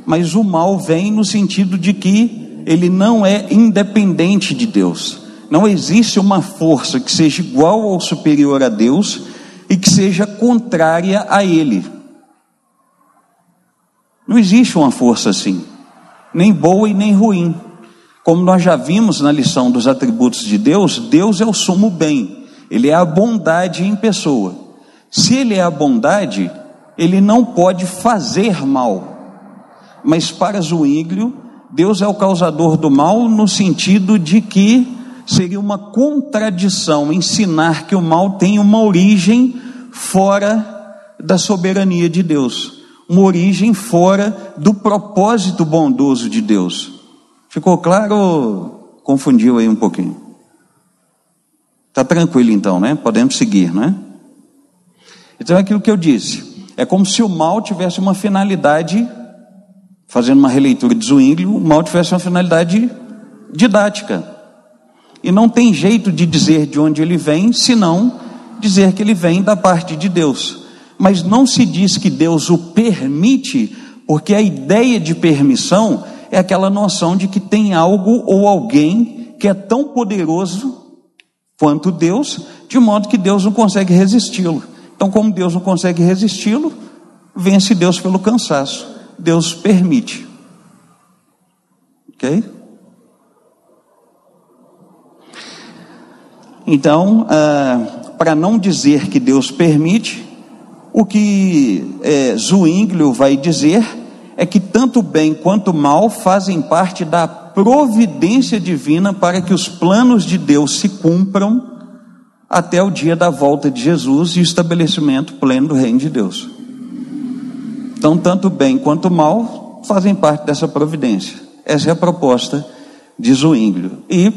mas o mal vem no sentido de que ele não é independente de Deus. Não existe uma força que seja igual ou superior a Deus e que seja contrária a Ele. Não existe uma força assim, nem boa e nem ruim. Como nós já vimos na lição dos atributos de Deus, Deus é o sumo bem, Ele é a bondade em pessoa. Se Ele é a bondade, Ele não pode fazer mal. Mas para Zwinglio, Deus é o causador do mal no sentido de que seria uma contradição ensinar que o mal tem uma origem fora da soberania de Deus, uma origem fora do propósito bondoso de Deus. Ficou claro ou confundiu aí um pouquinho? Está tranquilo então, né? Podemos seguir, né? Então é aquilo que eu disse, é como se o mal tivesse uma finalidade, fazendo uma releitura de Zwinglio, o mal tivesse uma finalidade didática, e não tem jeito de dizer de onde ele vem, senão dizer que ele vem da parte de Deus. Mas não se diz que Deus o permite, porque a ideia de permissão é aquela noção de que tem algo ou alguém que é tão poderoso quanto Deus, de modo que Deus não consegue resisti-lo. Então, como Deus não consegue resisti-lo, vence Deus pelo cansaço. Deus permite. Ok? Então, para não dizer que Deus permite, o que Zwinglio vai dizer é que tanto bem quanto mal fazem parte da providência divina para que os planos de Deus se cumpram até o dia da volta de Jesus e o estabelecimento pleno do reino de Deus. Então, tanto bem quanto mal fazem parte dessa providência. Essa é a proposta de Zwinglio. E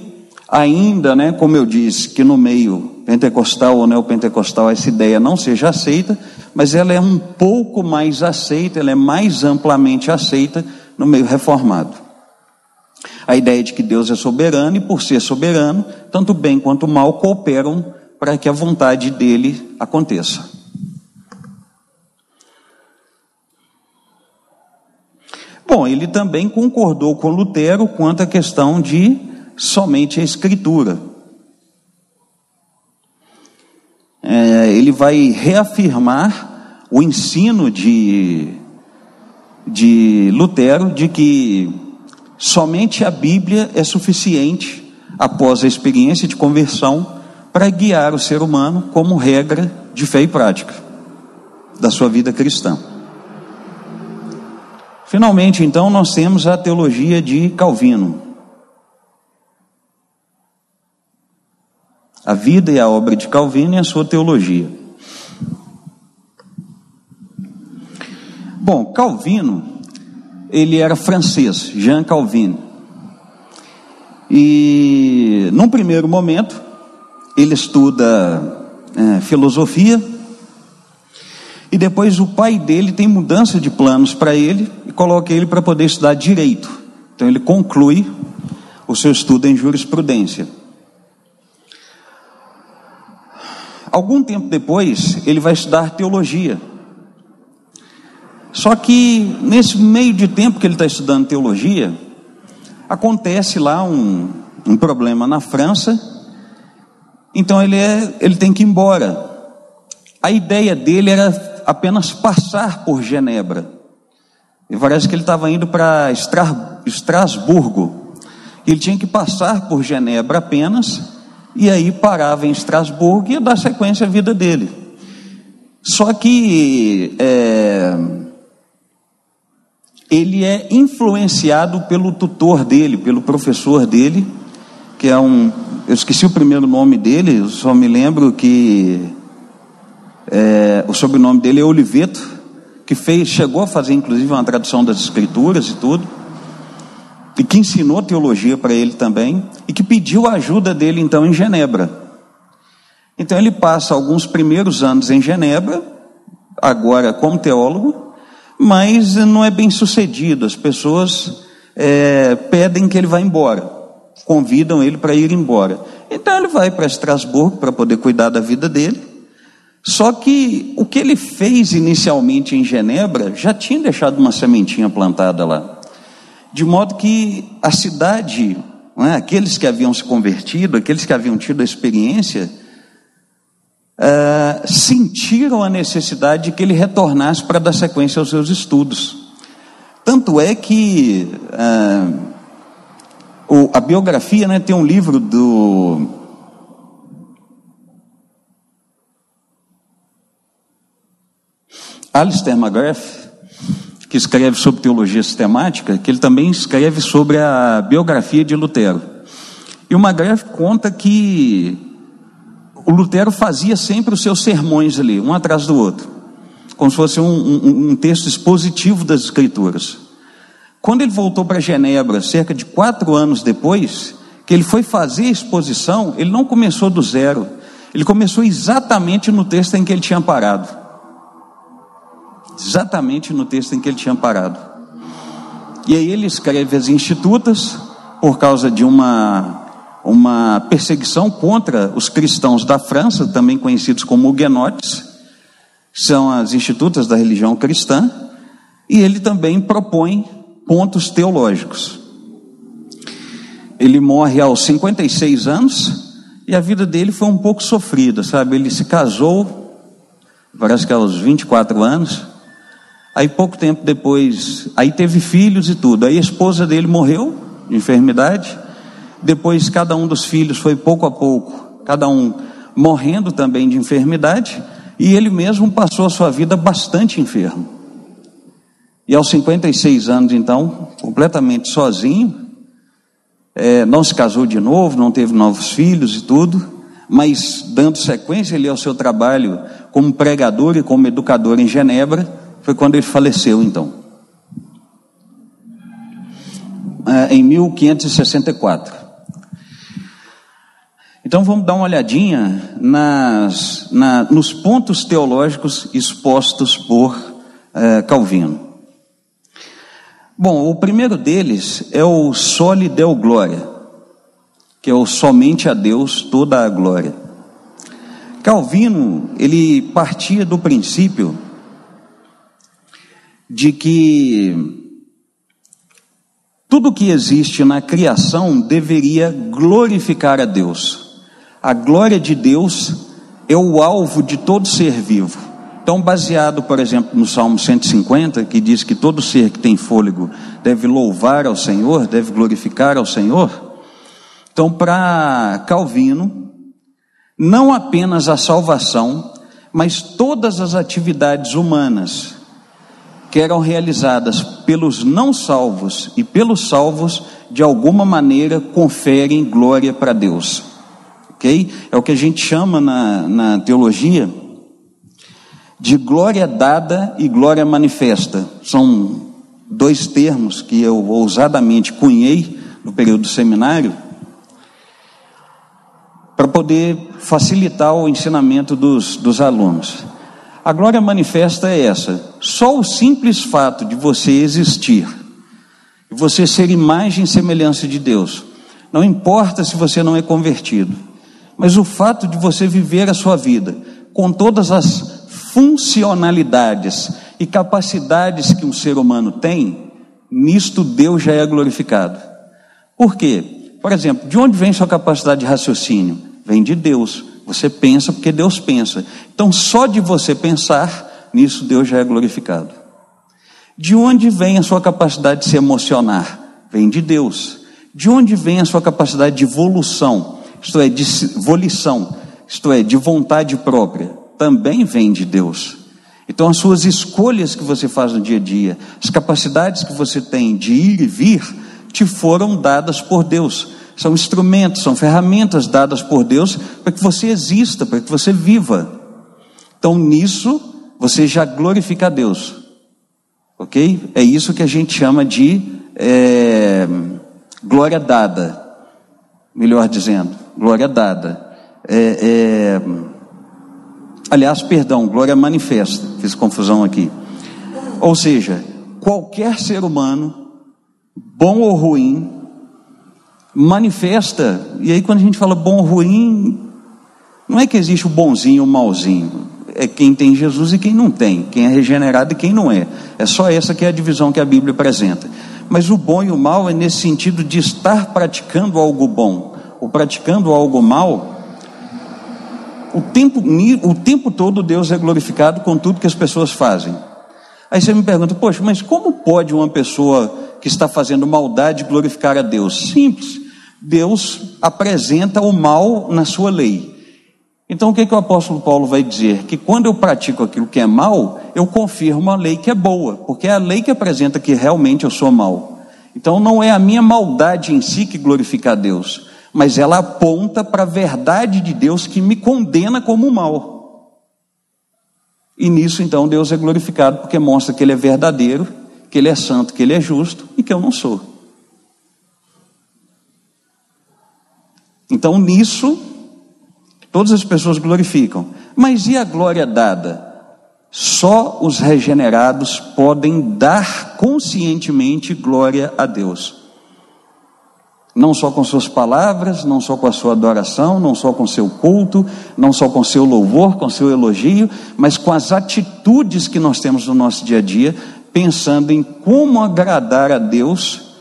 ainda, né, como eu disse, que no meio pentecostal ou neopentecostal essa ideia não seja aceita, mas ela é um pouco mais aceita, ela é mais amplamente aceita no meio reformado. A ideia de que Deus é soberano e, por ser soberano, tanto bem quanto mal cooperam para que a vontade dele aconteça. Bom, ele também concordou com Lutero quanto à questão de somente a Escritura. ele vai reafirmar o ensino de Lutero de que somente a Bíblia é suficiente, após a experiência de conversão, para guiar o ser humano como regra de fé e prática da sua vida cristã. Finalmente, então, nós temos a teologia de Calvino. A vida e a obra de Calvino e a sua teologia. Bom, Calvino, ele era francês, Jean Calvin. E, num primeiro momento, ele estuda filosofia, e depois o pai dele tem mudança de planos para ele, e coloca ele para poder estudar direito. Então ele conclui o seu estudo em jurisprudência. Algum tempo depois, ele vai estudar teologia. Só que, nesse meio de tempo que ele está estudando teologia, acontece lá um problema na França, então ele tem que ir embora. A ideia dele era apenas passar por Genebra, e parece que ele estava indo para Estrasburgo, ele tinha que passar por Genebra apenas, e aí parava em Estrasburgo e ia dar sequência à vida dele. Só que ele é influenciado pelo tutor dele, pelo professor dele, que é eu esqueci o primeiro nome dele, eu só me lembro que o sobrenome dele é Oliveto, que chegou a fazer inclusive uma tradução das escrituras e tudo, e que ensinou teologia para ele também, e que pediu a ajuda dele então em Genebra. Então ele passa alguns primeiros anos em Genebra, agora como teólogo, mas não é bem sucedido. As pessoas pedem que ele vá embora, convidam ele para ir embora. Então ele vai para Estrasburgo para poder cuidar da vida dele. Só que o que ele fez inicialmente em Genebra já tinha deixado uma sementinha plantada lá, de modo que a cidade, aqueles que haviam se convertido, aqueles que haviam tido a experiência, sentiram a necessidade de que ele retornasse para dar sequência aos seus estudos. Tanto é que a biografia, tem um livro do Alistair McGrath, que escreve sobre teologia sistemática, que ele também escreve sobre a biografia de Lutero. E o McGrath conta que o Lutero fazia sempre os seus sermões ali, um atrás do outro, como se fosse um texto expositivo das Escrituras. Quando ele voltou para Genebra, cerca de 4 anos depois, que ele foi fazer a exposição, ele não começou do zero, ele começou exatamente no texto em que ele tinha parado. Exatamente no texto em que ele tinha parado. E aí ele escreve as Institutas, por causa de uma perseguição contra os cristãos da França, também conhecidos como huguenotes, são as Institutas da religião cristã, e ele também propõe pontos teológicos. Ele morre aos 56 anos, e a vida dele foi um pouco sofrida, sabe? Ele se casou, parece que aos 24 anos, aí pouco tempo depois, aí teve filhos e tudo, aí a esposa dele morreu de enfermidade, depois cada um dos filhos foi pouco a pouco, cada um morrendo também de enfermidade, e ele mesmo passou a sua vida bastante enfermo. E aos 56 anos então, completamente sozinho, não se casou de novo, não teve novos filhos e tudo, mas dando sequência ali ao seu trabalho como pregador e como educador em Genebra, foi quando ele faleceu então, em 1564. Então vamos dar uma olhadinha nos pontos teológicos expostos por Calvino. Bom, o primeiro deles é o Soli Deo Gloria, que é o somente a Deus toda a glória. Calvino, ele partia do princípio de que tudo que existe na criação deveria glorificar a Deus. A glória de Deus é o alvo de todo ser vivo. Então, baseado, por exemplo, no Salmo 150, que diz que todo ser que tem fôlego deve louvar ao Senhor, deve glorificar ao Senhor. Então, para Calvino, não apenas a salvação, mas todas as atividades humanas que eram realizadas pelos não salvos e pelos salvos, de alguma maneira conferem glória para Deus. Ok? É o que a gente chama na teologia de glória dada e glória manifesta. São dois termos que eu ousadamente cunhei no período do seminário para poder facilitar o ensinamento dos alunos. A glória manifesta é essa: só o simples fato de você existir, de você ser imagem e semelhança de Deus, não importa se você não é convertido, mas o fato de você viver a sua vida com todas as funcionalidades e capacidades que um ser humano tem, nisto Deus já é glorificado. Por quê? Por exemplo, de onde vem sua capacidade de raciocínio? Vem de Deus. Você pensa porque Deus pensa. Então, só de você pensar, nisso Deus já é glorificado. De onde vem a sua capacidade de se emocionar? Vem de Deus. De onde vem a sua capacidade de evolução? Isto é, de volição, isto é, de vontade própria? Também vem de Deus. Então, as suas escolhas que você faz no dia a dia, as capacidades que você tem de ir e vir, te foram dadas por Deus. São instrumentos, são ferramentas dadas por Deus para que você exista, para que você viva. Então, nisso, você já glorifica a Deus. Ok? É isso que a gente chama de glória dada. Melhor dizendo, glória dada. Aliás, perdão, glória manifesta. Fiz confusão aqui. Ou seja, qualquer ser humano, bom ou ruim, manifesta. E aí quando a gente fala bom ou ruim, não é que existe o bonzinho e o malzinho. É quem tem Jesus e quem não tem. Quem é regenerado e quem não é. É só essa que é a divisão que a Bíblia apresenta. Mas o bom e o mal é nesse sentido de estar praticando algo bom ou praticando algo mal. O tempo todo Deus é glorificado com tudo que as pessoas fazem. Aí você me pergunta, poxa, mas como pode uma pessoa que está fazendo maldade glorificar a Deus? Simples. Deus apresenta o mal na sua lei. Então o que o apóstolo Paulo vai dizer? Que quando eu pratico aquilo que é mal, eu confirmo a lei que é boa, porque é a lei que apresenta que realmente eu sou mal. Então não é a minha maldade em si que glorifica a Deus, mas ela aponta para a verdade de Deus que me condena como mal. E nisso então Deus é glorificado, porque mostra que Ele é verdadeiro, que Ele é santo, que Ele é justo e que eu não sou. Então nisso todas as pessoas glorificam. Mas e a glória dada? Só os regenerados podem dar conscientemente glória a Deus. Não só com suas palavras, não só com a sua adoração, não só com seu culto, não só com seu louvor, com seu elogio, mas com as atitudes que nós temos no nosso dia a dia, pensando em como agradar a Deus,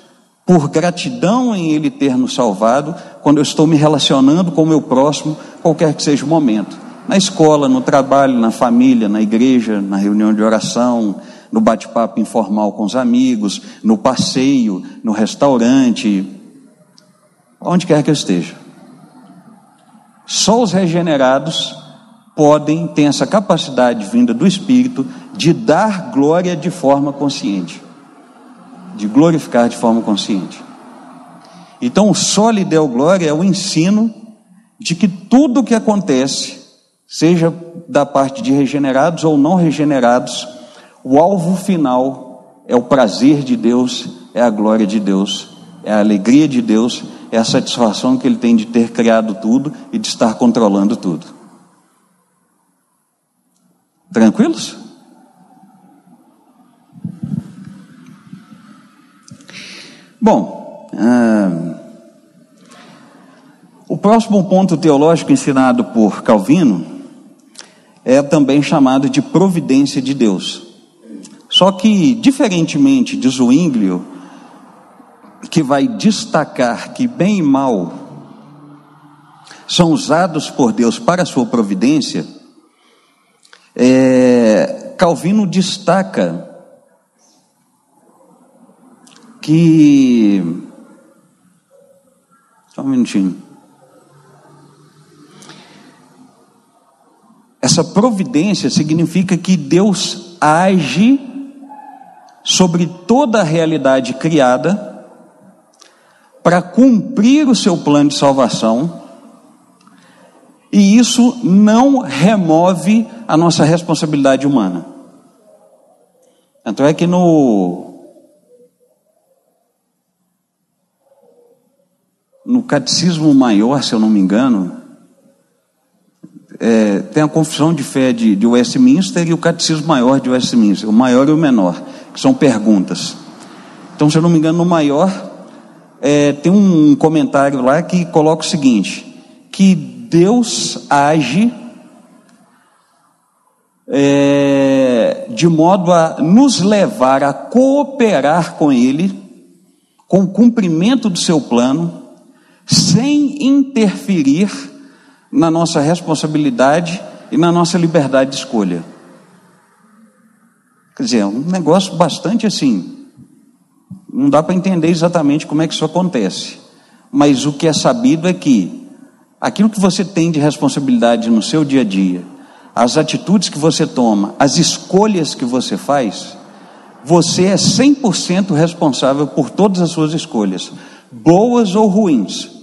por gratidão em Ele ter nos salvado, quando eu estou me relacionando com o meu próximo, qualquer que seja o momento. Na escola, no trabalho, na família, na igreja, na reunião de oração, no bate-papo informal com os amigos, no passeio, no restaurante, onde quer que eu esteja. Só os regenerados podem ter essa capacidade vinda do Espírito de dar glória de forma consciente, de glorificar de forma consciente. Então o só lhe deu glória é o ensino de que tudo o que acontece, seja da parte de regenerados ou não regenerados, o alvo final é o prazer de Deus, é a glória de Deus, é a alegria de Deus, é a satisfação que Ele tem de ter criado tudo e de estar controlando tudo. Tranquilos? Bom, o próximo ponto teológico ensinado por Calvino é também chamado de providência de Deus. Só que, diferentemente de Zwinglio, que vai destacar que bem e mal são usados por Deus para a sua providência, Calvino destaca que... Só um minutinho. Essa providência significa que Deus age sobre toda a realidade criada para cumprir o seu plano de salvação, e isso não remove a nossa responsabilidade humana. Tanto é que no Catecismo Maior, se eu não me engano, tem a Confissão de Fé de Westminster e o Catecismo Maior de Westminster, o maior e o menor, que são perguntas. Então, se eu não me engano, no maior, tem um comentário lá que coloca o seguinte, que Deus age de modo a nos levar a cooperar com Ele, com o cumprimento do seu plano, sem interferir na nossa responsabilidade e na nossa liberdade de escolha. Quer dizer, é um negócio bastante assim, não dá para entender exatamente como é que isso acontece, mas o que é sabido é que aquilo que você tem de responsabilidade no seu dia a dia, as atitudes que você toma, as escolhas que você faz, você é 100% responsável por todas as suas escolhas, boas ou ruins.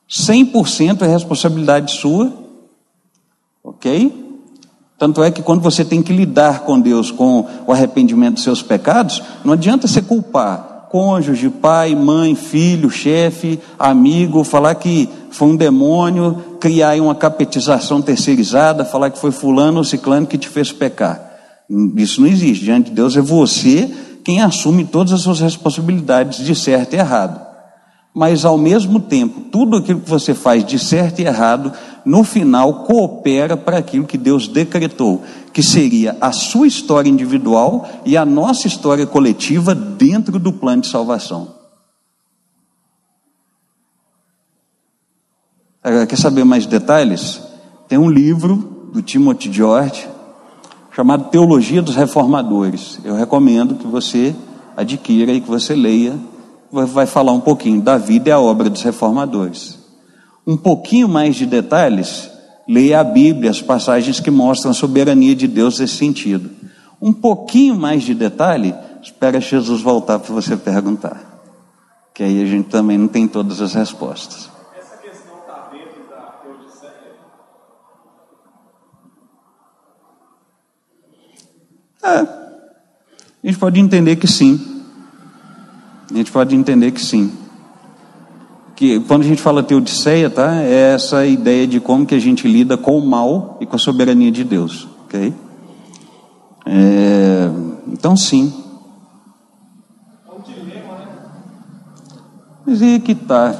100% é responsabilidade sua, ok? Tanto é que quando você tem que lidar com Deus, com o arrependimento dos seus pecados, não adianta você culpar cônjuge, pai, mãe, filho, chefe, amigo, falar que foi um demônio, criar aí uma capetização terceirizada, falar que foi fulano ou ciclano que te fez pecar. Isso não existe. Diante de Deus é você quem assume todas as suas responsabilidades de certo e errado. Mas ao mesmo tempo, tudo aquilo que você faz de certo e errado, no final coopera para aquilo que Deus decretou, que seria a sua história individual e a nossa história coletiva dentro do plano de salvação. Quer saber mais detalhes? Tem um livro do Timothy George chamado Teologia dos Reformadores. Eu recomendo que você adquira e que você leia. Vai falar um pouquinho da vida e a obra dos reformadores. Um pouquinho mais de detalhes, leia a Bíblia, as passagens que mostram a soberania de Deus nesse sentido. Um pouquinho mais de detalhe, espera Jesus voltar para você perguntar, que aí a gente também não tem todas as respostas. Essa questão está dentro da Teodiceia? A gente pode entender que sim. A gente pode entender que sim. Que quando a gente fala Teodiceia, tá? É essa ideia de como que a gente lida com o mal e com a soberania de Deus, ok? Então sim. É um dilema, né? Mas aí que tá.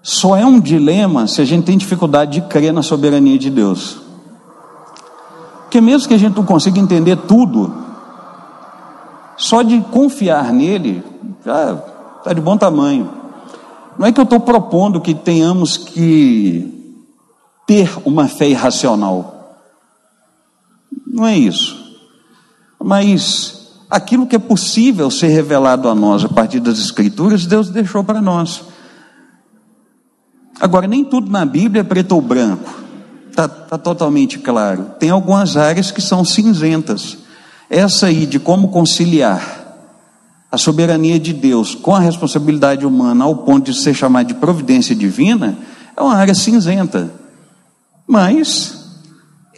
Só é um dilema se a gente tem dificuldade de crer na soberania de Deus. Porque mesmo que a gente não consiga entender tudo, só de confiar nele, já está de bom tamanho. Não é que eu estou propondo que tenhamos que ter uma fé irracional. Não é isso. Mas aquilo que é possível ser revelado a nós a partir das Escrituras, Deus deixou para nós. Agora, nem tudo na Bíblia é preto ou branco. Está totalmente claro. Tem algumas áreas que são cinzentas. Essa aí de como conciliar a soberania de Deus com a responsabilidade humana ao ponto de ser chamada de providência divina, é uma área cinzenta. Mas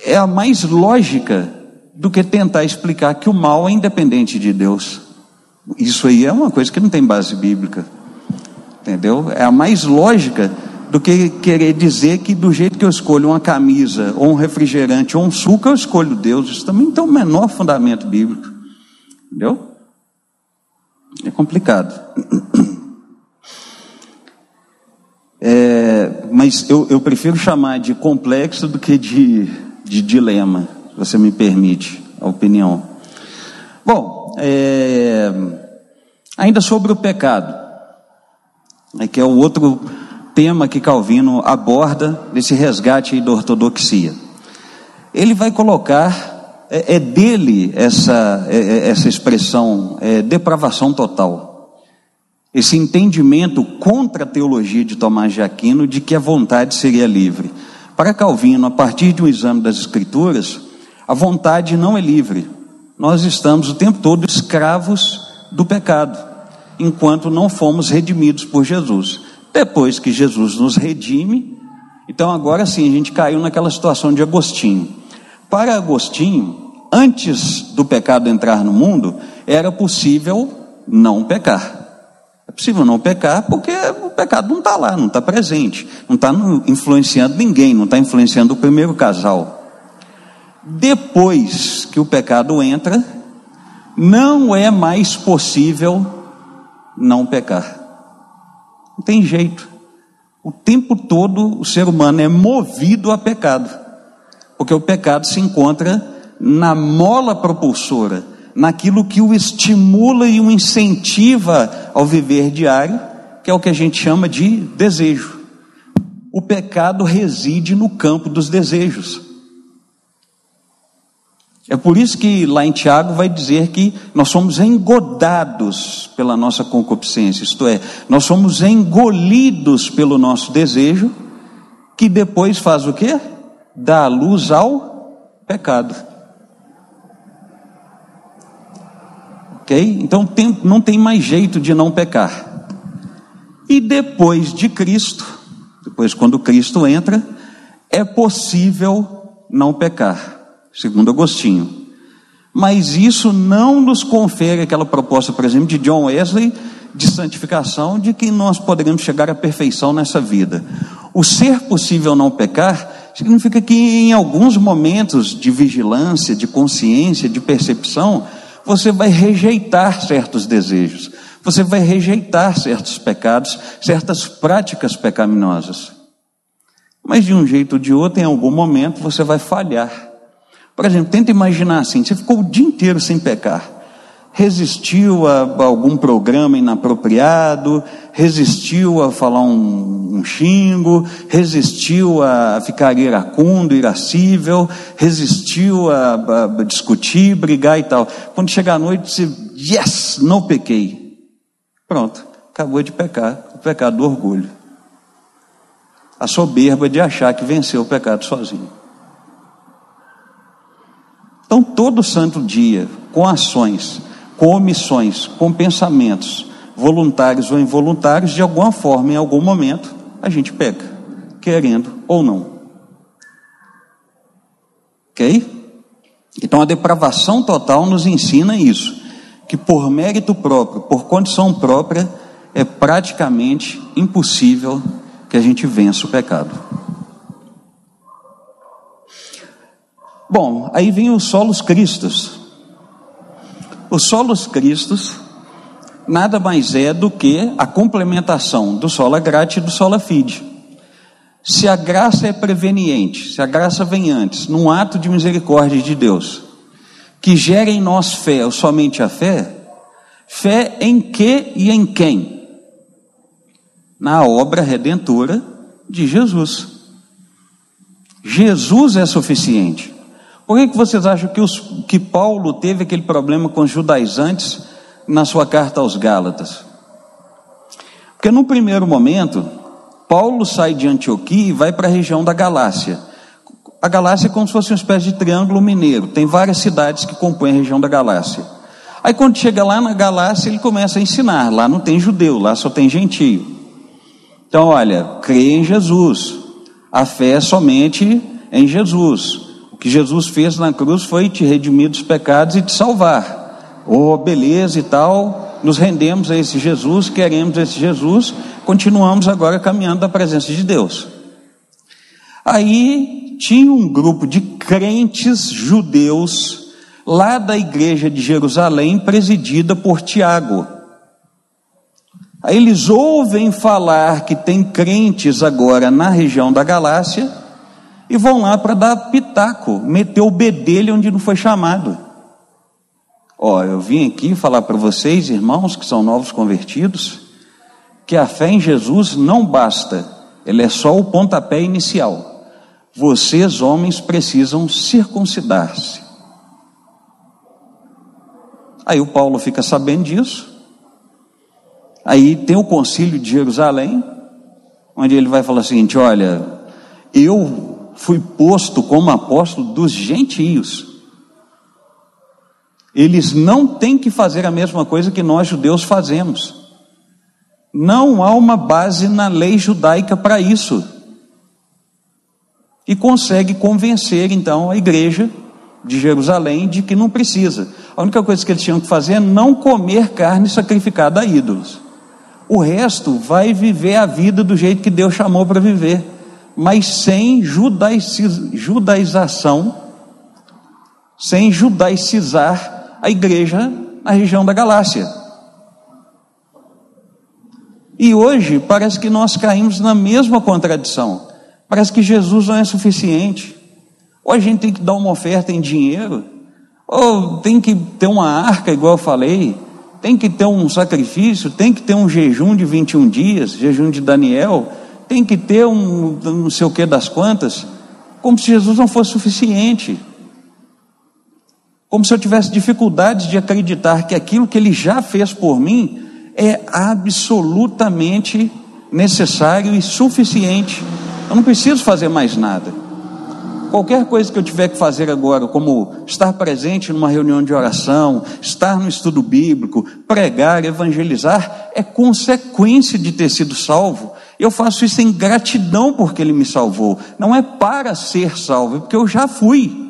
é a mais lógica do que tentar explicar que o mal é independente de Deus. Isso aí é uma coisa que não tem base bíblica. Entendeu? É a mais lógica do que querer dizer que do jeito que eu escolho uma camisa, ou um refrigerante, ou um suco, eu escolho Deus. Isso também não tem o menor fundamento bíblico. Entendeu? É complicado. Mas eu prefiro chamar de complexo do que de dilema, se você me permite a opinião. Bom, ainda sobre o pecado, que é o outro tema que Calvino aborda desse resgate da ortodoxia. Ele vai colocar, dele essa expressão, depravação total. Esse entendimento contra a teologia de Tomás de Aquino de que a vontade seria livre. Para Calvino, a partir de um exame das Escrituras, a vontade não é livre. Nós estamos o tempo todo escravos do pecado, enquanto não fomos redimidos por Jesus. Depois que Jesus nos redime, então agora sim a gente caiu naquela situação de Agostinho. Para Agostinho, antes do pecado entrar no mundo, era possível não pecar. É possível não pecar porque o pecado não está lá, não está presente, não está influenciando ninguém, não está influenciando o primeiro casal. Depois que o pecado entra, não é mais possível não pecar. Não tem jeito. O tempo todo o ser humano é movido a pecado, porque o pecado se encontra na mola propulsora, naquilo que o estimula e o incentiva ao viver diário, que é o que a gente chama de desejo. O pecado reside no campo dos desejos. É por isso que lá em Tiago vai dizer que nós somos engodados pela nossa concupiscência, isto é, nós somos engolidos pelo nosso desejo, que depois faz o quê? Dá luz ao pecado. Ok? Então não tem mais jeito de não pecar. E depois de Cristo, depois quando Cristo entra, é possível não pecar. Segundo Agostinho. Mas isso não nos confere aquela proposta, por exemplo, de John Wesley, de santificação, de que nós poderemos chegar à perfeição nessa vida. O ser possível não pecar significa que em alguns momentos de vigilância, de consciência, de percepção, você vai rejeitar certos desejos, você vai rejeitar certos pecados, certas práticas pecaminosas. Mas de um jeito ou de outro, em algum momento, você vai falhar. Por exemplo, tenta imaginar assim, você ficou o dia inteiro sem pecar, resistiu a algum programa inapropriado, resistiu a falar um xingo, resistiu a ficar iracundo, irascível, resistiu a discutir, brigar e tal. Quando chega à noite, você, yes, não pequei. Pronto, acabou de pecar, o pecado do orgulho. A soberba de achar que venceu o pecado sozinho. Então, todo santo dia, com ações, com omissões, com pensamentos, voluntários ou involuntários, de alguma forma, em algum momento, a gente peca, querendo ou não. Ok? Então, a depravação total nos ensina isso, que por mérito próprio, por condição própria, é praticamente impossível que a gente vença o pecado. Bom, aí vem os solos Cristos. Os solos Cristos nada mais é do que a complementação do sola gratia e do sola fide. Se a graça é preveniente, se a graça vem antes, num ato de misericórdia de Deus, que gera em nós fé, ou somente a fé, fé em que e em quem? Na obra redentora de Jesus. Jesus é suficiente. Por que vocês acham que Paulo teve aquele problema com os judaizantes na sua carta aos Gálatas? Porque no primeiro momento, Paulo sai de Antioquia e vai para a região da Galácia. A Galácia é como se fosse uma espécie de triângulo mineiro, tem várias cidades que compõem a região da Galácia. Aí quando chega lá na Galácia, ele começa a ensinar, lá não tem judeu, lá só tem gentio. Então olha, crê em Jesus, a fé é somente em Jesus. O que Jesus fez na cruz foi te redimir dos pecados e te salvar. Oh, beleza e tal, nos rendemos a esse Jesus, queremos esse Jesus, continuamos agora caminhando da presença de Deus. Aí tinha um grupo de crentes judeus lá da igreja de Jerusalém, presidida por Tiago. Aí eles ouvem falar que tem crentes agora na região da Galácia, e vão lá para dar pitaco, meter o bedelho onde não foi chamado. Eu vim aqui falar para vocês, irmãos que são novos convertidos, que a fé em Jesus não basta, Ele é só o pontapé inicial. Vocês, homens, precisam circuncidar-se. Aí o Paulo fica sabendo disso. Aí tem o concílio de Jerusalém, onde ele vai falar o seguinte: olha, eu fui posto como apóstolo dos gentios. Eles não têm que fazer a mesma coisa que nós judeus fazemos. Não há uma base na lei judaica para isso. E consegue convencer então a igreja de Jerusalém de que não precisa. A única coisa que eles tinham que fazer é não comer carne sacrificada a ídolos. O resto vai viver a vida do jeito que Deus chamou para viver, mas sem judaização, sem judaicizar a igreja na região da Galácia. E hoje parece que nós caímos na mesma contradição. Parece que Jesus não é suficiente. Ou a gente tem que dar uma oferta em dinheiro, ou tem que ter uma arca, igual eu falei, tem que ter um sacrifício, tem que ter um jejum de 21 dias, jejum de Daniel, tem que ter um não sei o que das quantas, como se Jesus não fosse suficiente. Como se eu tivesse dificuldade de acreditar que aquilo que Ele já fez por mim é absolutamente necessário e suficiente. Eu não preciso fazer mais nada. Qualquer coisa que eu tiver que fazer agora, como estar presente numa reunião de oração, estar no estudo bíblico, pregar, evangelizar, é consequência de ter sido salvo. Eu faço isso em gratidão porque Ele me salvou. Não é para ser salvo, é porque eu já fui.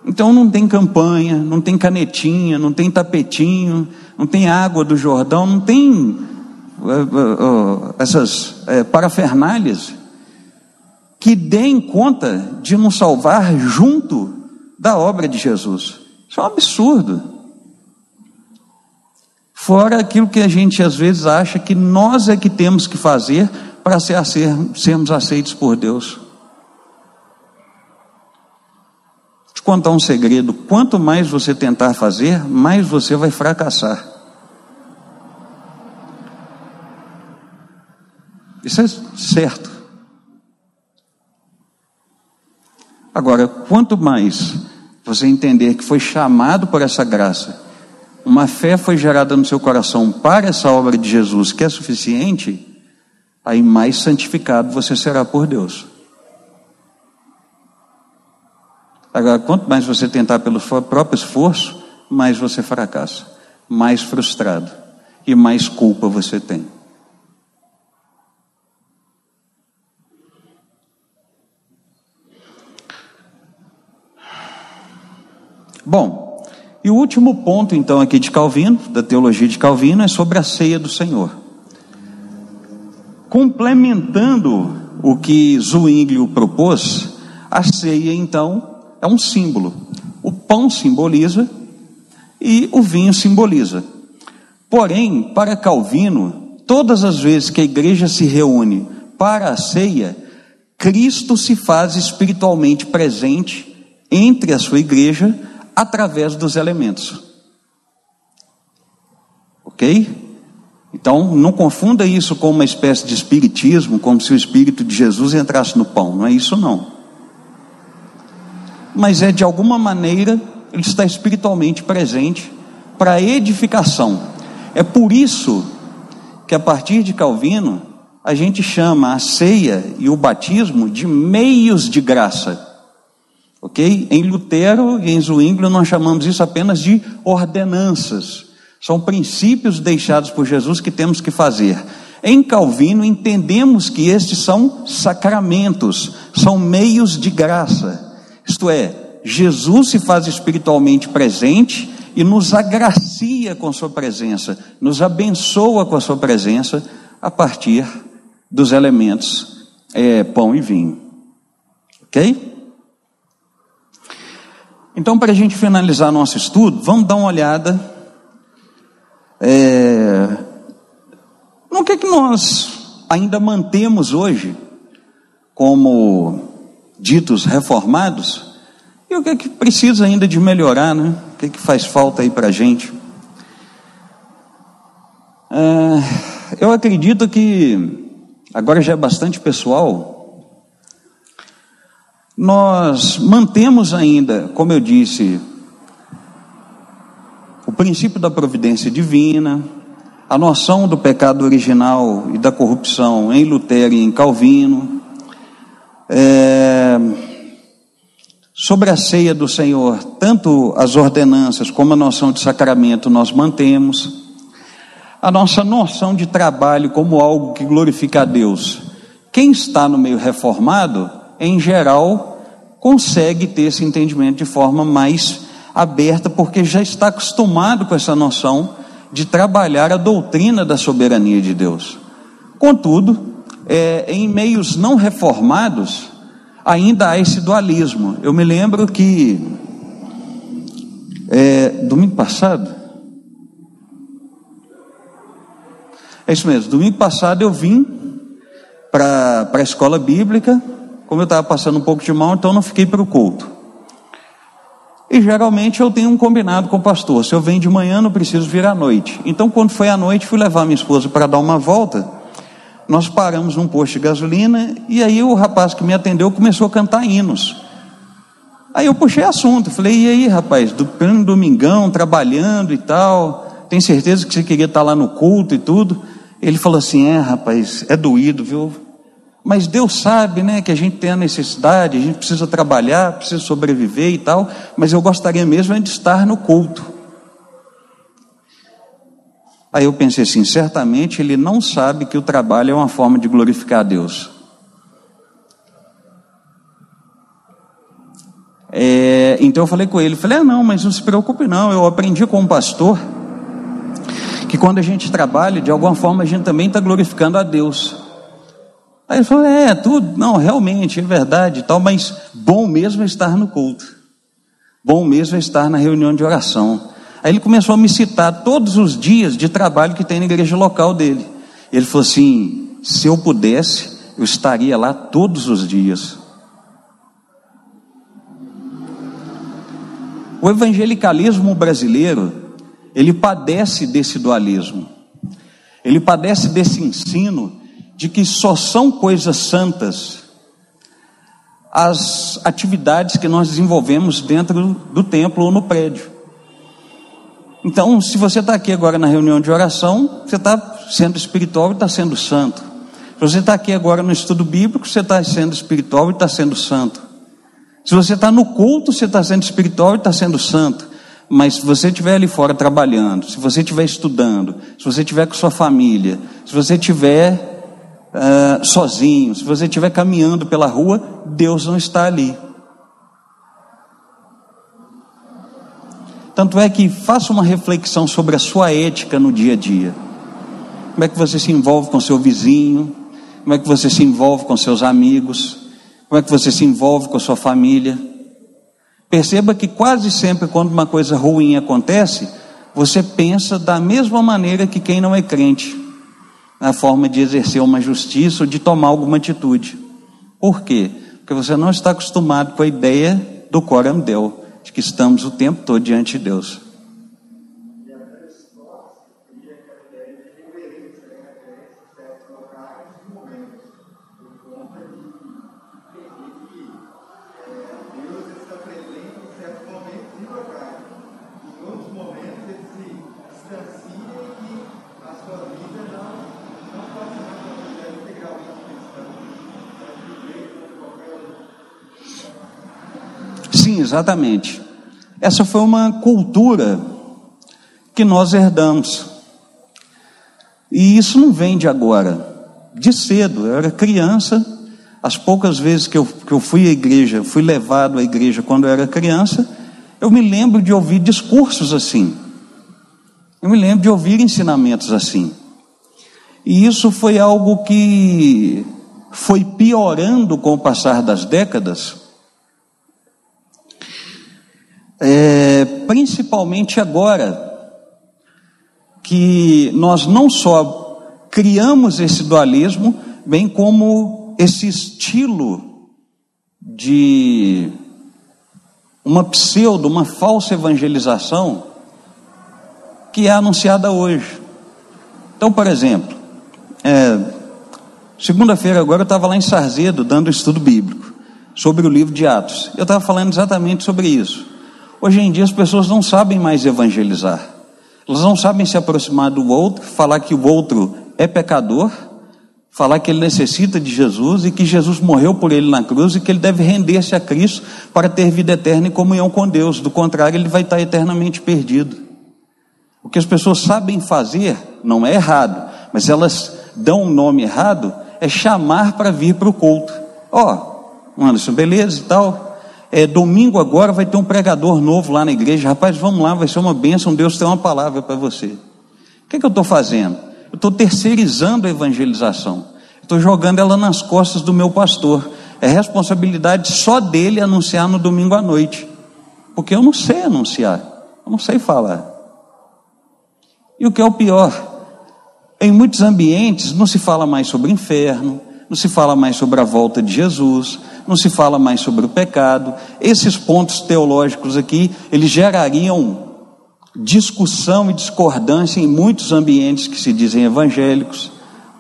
Então não tem campanha, não tem canetinha, não tem tapetinho, não tem água do Jordão, não tem essas parafernálias que deem conta de nos salvar junto da obra de Jesus. Isso é um absurdo. Fora aquilo que a gente às vezes acha que nós é que temos que fazer para sermos aceitos por Deus. Vou te contar um segredo: quanto mais você tentar fazer, mais você vai fracassar. Isso é certo. Agora, quanto mais você entender que foi chamado por essa graça, uma fé foi gerada no seu coração para essa obra de Jesus, que é suficiente, aí mais santificado você será por Deus. Agora, quanto mais você tentar pelo seu próprio esforço, mais você fracassa, mais frustrado e mais culpa você tem. Bom, e o último ponto então aqui de Calvino, da teologia de Calvino, é sobre a ceia do Senhor. Complementando o que Zwinglio propôs, a ceia então é um símbolo. O pão simboliza e o vinho simboliza. Porém, para Calvino, todas as vezes que a igreja se reúne para a ceia, Cristo se faz espiritualmente presente entre a sua igreja através dos elementos. Ok? Então, não confunda isso com uma espécie de espiritismo, como se o Espírito de Jesus entrasse no pão. Não é isso não. Mas é de alguma maneira, ele está espiritualmente presente para a edificação. É por isso que a partir de Calvino, a gente chama a ceia e o batismo de meios de graça. Ok? Em Lutero e em Zwinglio nós chamamos isso apenas de ordenanças. São princípios deixados por Jesus que temos que fazer. Em Calvino entendemos que estes são sacramentos, são meios de graça. Isto é, Jesus se faz espiritualmente presente e nos agracia com sua presença, nos abençoa com a sua presença a partir dos elementos pão e vinho. Ok? Então, para a gente finalizar nosso estudo, vamos dar uma olhada no que nós ainda mantemos hoje como ditos reformados e o que precisa ainda de melhorar, né? O que faz falta aí para a gente. Eu acredito que, agora já é bastante pessoal, nós mantemos ainda, como eu disse, o princípio da providência divina, a noção do pecado original e da corrupção em Lutero e em Calvino, sobre a ceia do Senhor, tanto as ordenanças como a noção de sacramento nós mantemos, a nossa noção de trabalho como algo que glorifica a Deus. Quem está no meio reformado, em geral, consegue ter esse entendimento de forma mais aberta, porque já está acostumado com essa noção de trabalhar a doutrina da soberania de Deus. Contudo, em meios não reformados, ainda há esse dualismo. Eu me lembro que domingo passado, é isso mesmo, domingo passado eu vim para a escola bíblica. Como eu estava passando um pouco de mal, então não fiquei para o culto. E geralmente eu tenho um combinado com o pastor: se eu venho de manhã, não preciso vir à noite. Então, quando foi à noite, fui levar minha esposa para dar uma volta. Nós paramos num posto de gasolina, e aí o rapaz que me atendeu começou a cantar hinos. Aí eu puxei assunto, falei: e aí, rapaz, pleno domingão, trabalhando e tal, tem certeza que você queria estar lá no culto e tudo? Ele falou assim: rapaz, é doído, viu? Mas Deus sabe, né, que a gente tem a necessidade, a gente precisa trabalhar, precisa sobreviver e tal, mas eu gostaria mesmo de estar no culto. Aí eu pensei assim: certamente ele não sabe que o trabalho é uma forma de glorificar a Deus. Então eu falei com ele, falei: não, mas não se preocupe não, eu aprendi com um pastor que quando a gente trabalha, de alguma forma a gente também está glorificando a Deus. Aí ele falou: tudo, não, realmente, é verdade e tal, mas bom mesmo é estar no culto, bom mesmo é estar na reunião de oração. Aí ele começou a me citar todos os dias de trabalho que tem na igreja local dele. Ele falou assim: se eu pudesse, eu estaria lá todos os dias. O evangelicalismo brasileiro, ele padece desse dualismo, ele padece desse ensino de que só são coisas santas as atividades que nós desenvolvemos dentro do templo ou no prédio. Então, se você está aqui agora na reunião de oração, você está sendo espiritual e está sendo santo. Se você está aqui agora no estudo bíblico, você está sendo espiritual e está sendo santo. Se você está no culto, você está sendo espiritual e está sendo santo. Mas se você estiver ali fora trabalhando, se você estiver estudando, se você estiver com sua família, se você estiver sozinho, se você estiver caminhando pela rua, Deus não está ali. Tanto é que faça uma reflexão sobre a sua ética no dia a dia. Como é que você se envolve com seu vizinho? Como é que você se envolve com seus amigos? Como é que você se envolve com a sua família? Perceba que quase sempre quando uma coisa ruim acontece, você pensa da mesma maneira que quem não é crente, na forma de exercer uma justiça ou de tomar alguma atitude. Por quê? Porque você não está acostumado com a ideia do coram Deo, de que estamos o tempo todo diante de Deus. Sim, exatamente. Essa foi uma cultura que nós herdamos. E isso não vem de agora, de cedo. Eu era criança, as poucas vezes que eu fui à igreja, fui levado à igreja quando eu era criança, eu me lembro de ouvir discursos assim. Eu me lembro de ouvir ensinamentos assim. E isso foi algo que foi piorando com o passar das décadas, principalmente agora, que nós não só criamos esse dualismo, bem como esse estilo de uma uma falsa evangelização que é anunciada hoje. Então, por exemplo, segunda-feira agora eu estava lá em Sarzedo dando estudo bíblico sobre o livro de Atos. Eu estava falando exatamente sobre isso. Hoje em dia as pessoas não sabem mais evangelizar. Elas não sabem se aproximar do outro, falar que o outro é pecador, falar que ele necessita de Jesus e que Jesus morreu por ele na cruz e que ele deve render-se a Cristo para ter vida eterna e comunhão com Deus. Do contrário, ele vai estar eternamente perdido. O que as pessoas sabem fazer não é errado, mas elas dão um nome errado, é chamar para vir para o culto. Anderson, beleza e tal. Domingo agora vai ter um pregador novo lá na igreja. Rapaz, vamos lá, vai ser uma bênção, Deus tem uma palavra para você. O que eu estou fazendo? Eu estou terceirizando a evangelização. Estou jogando ela nas costas do meu pastor. É responsabilidade só dele anunciar no domingo à noite. Porque eu não sei anunciar, eu não sei falar. E o que é o pior? Em muitos ambientes não se fala mais sobre o inferno, não se fala mais sobre a volta de Jesus, não se fala mais sobre o pecado. Esses pontos teológicos aqui, eles gerariam discussão e discordância em muitos ambientes que se dizem evangélicos.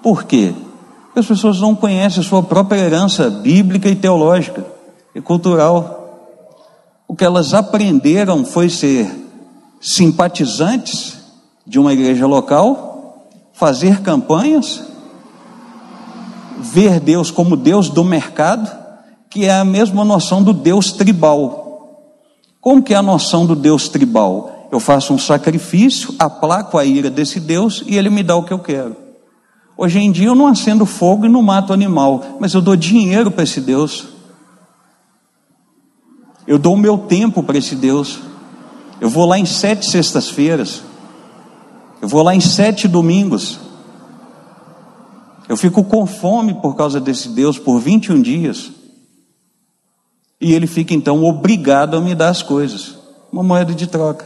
Por quê? Porque as pessoas não conhecem a sua própria herança bíblica e teológica e cultural. O que elas aprenderam foi ser simpatizantes de uma igreja local, fazer campanhas, ver Deus como Deus do mercado, que é a mesma noção do Deus tribal. Como que é a noção do Deus tribal? Eu faço um sacrifício, aplaco a ira desse Deus e ele me dá o que eu quero. Hoje em dia eu não acendo fogo e não mato animal, mas eu dou dinheiro para esse Deus. Eu dou o meu tempo para esse Deus. Eu vou lá em 7 sextas-feiras. Eu vou lá em 7 domingos. Eu fico com fome por causa desse Deus por 21 dias. E ele fica então obrigado a me dar as coisas. Uma moeda de troca.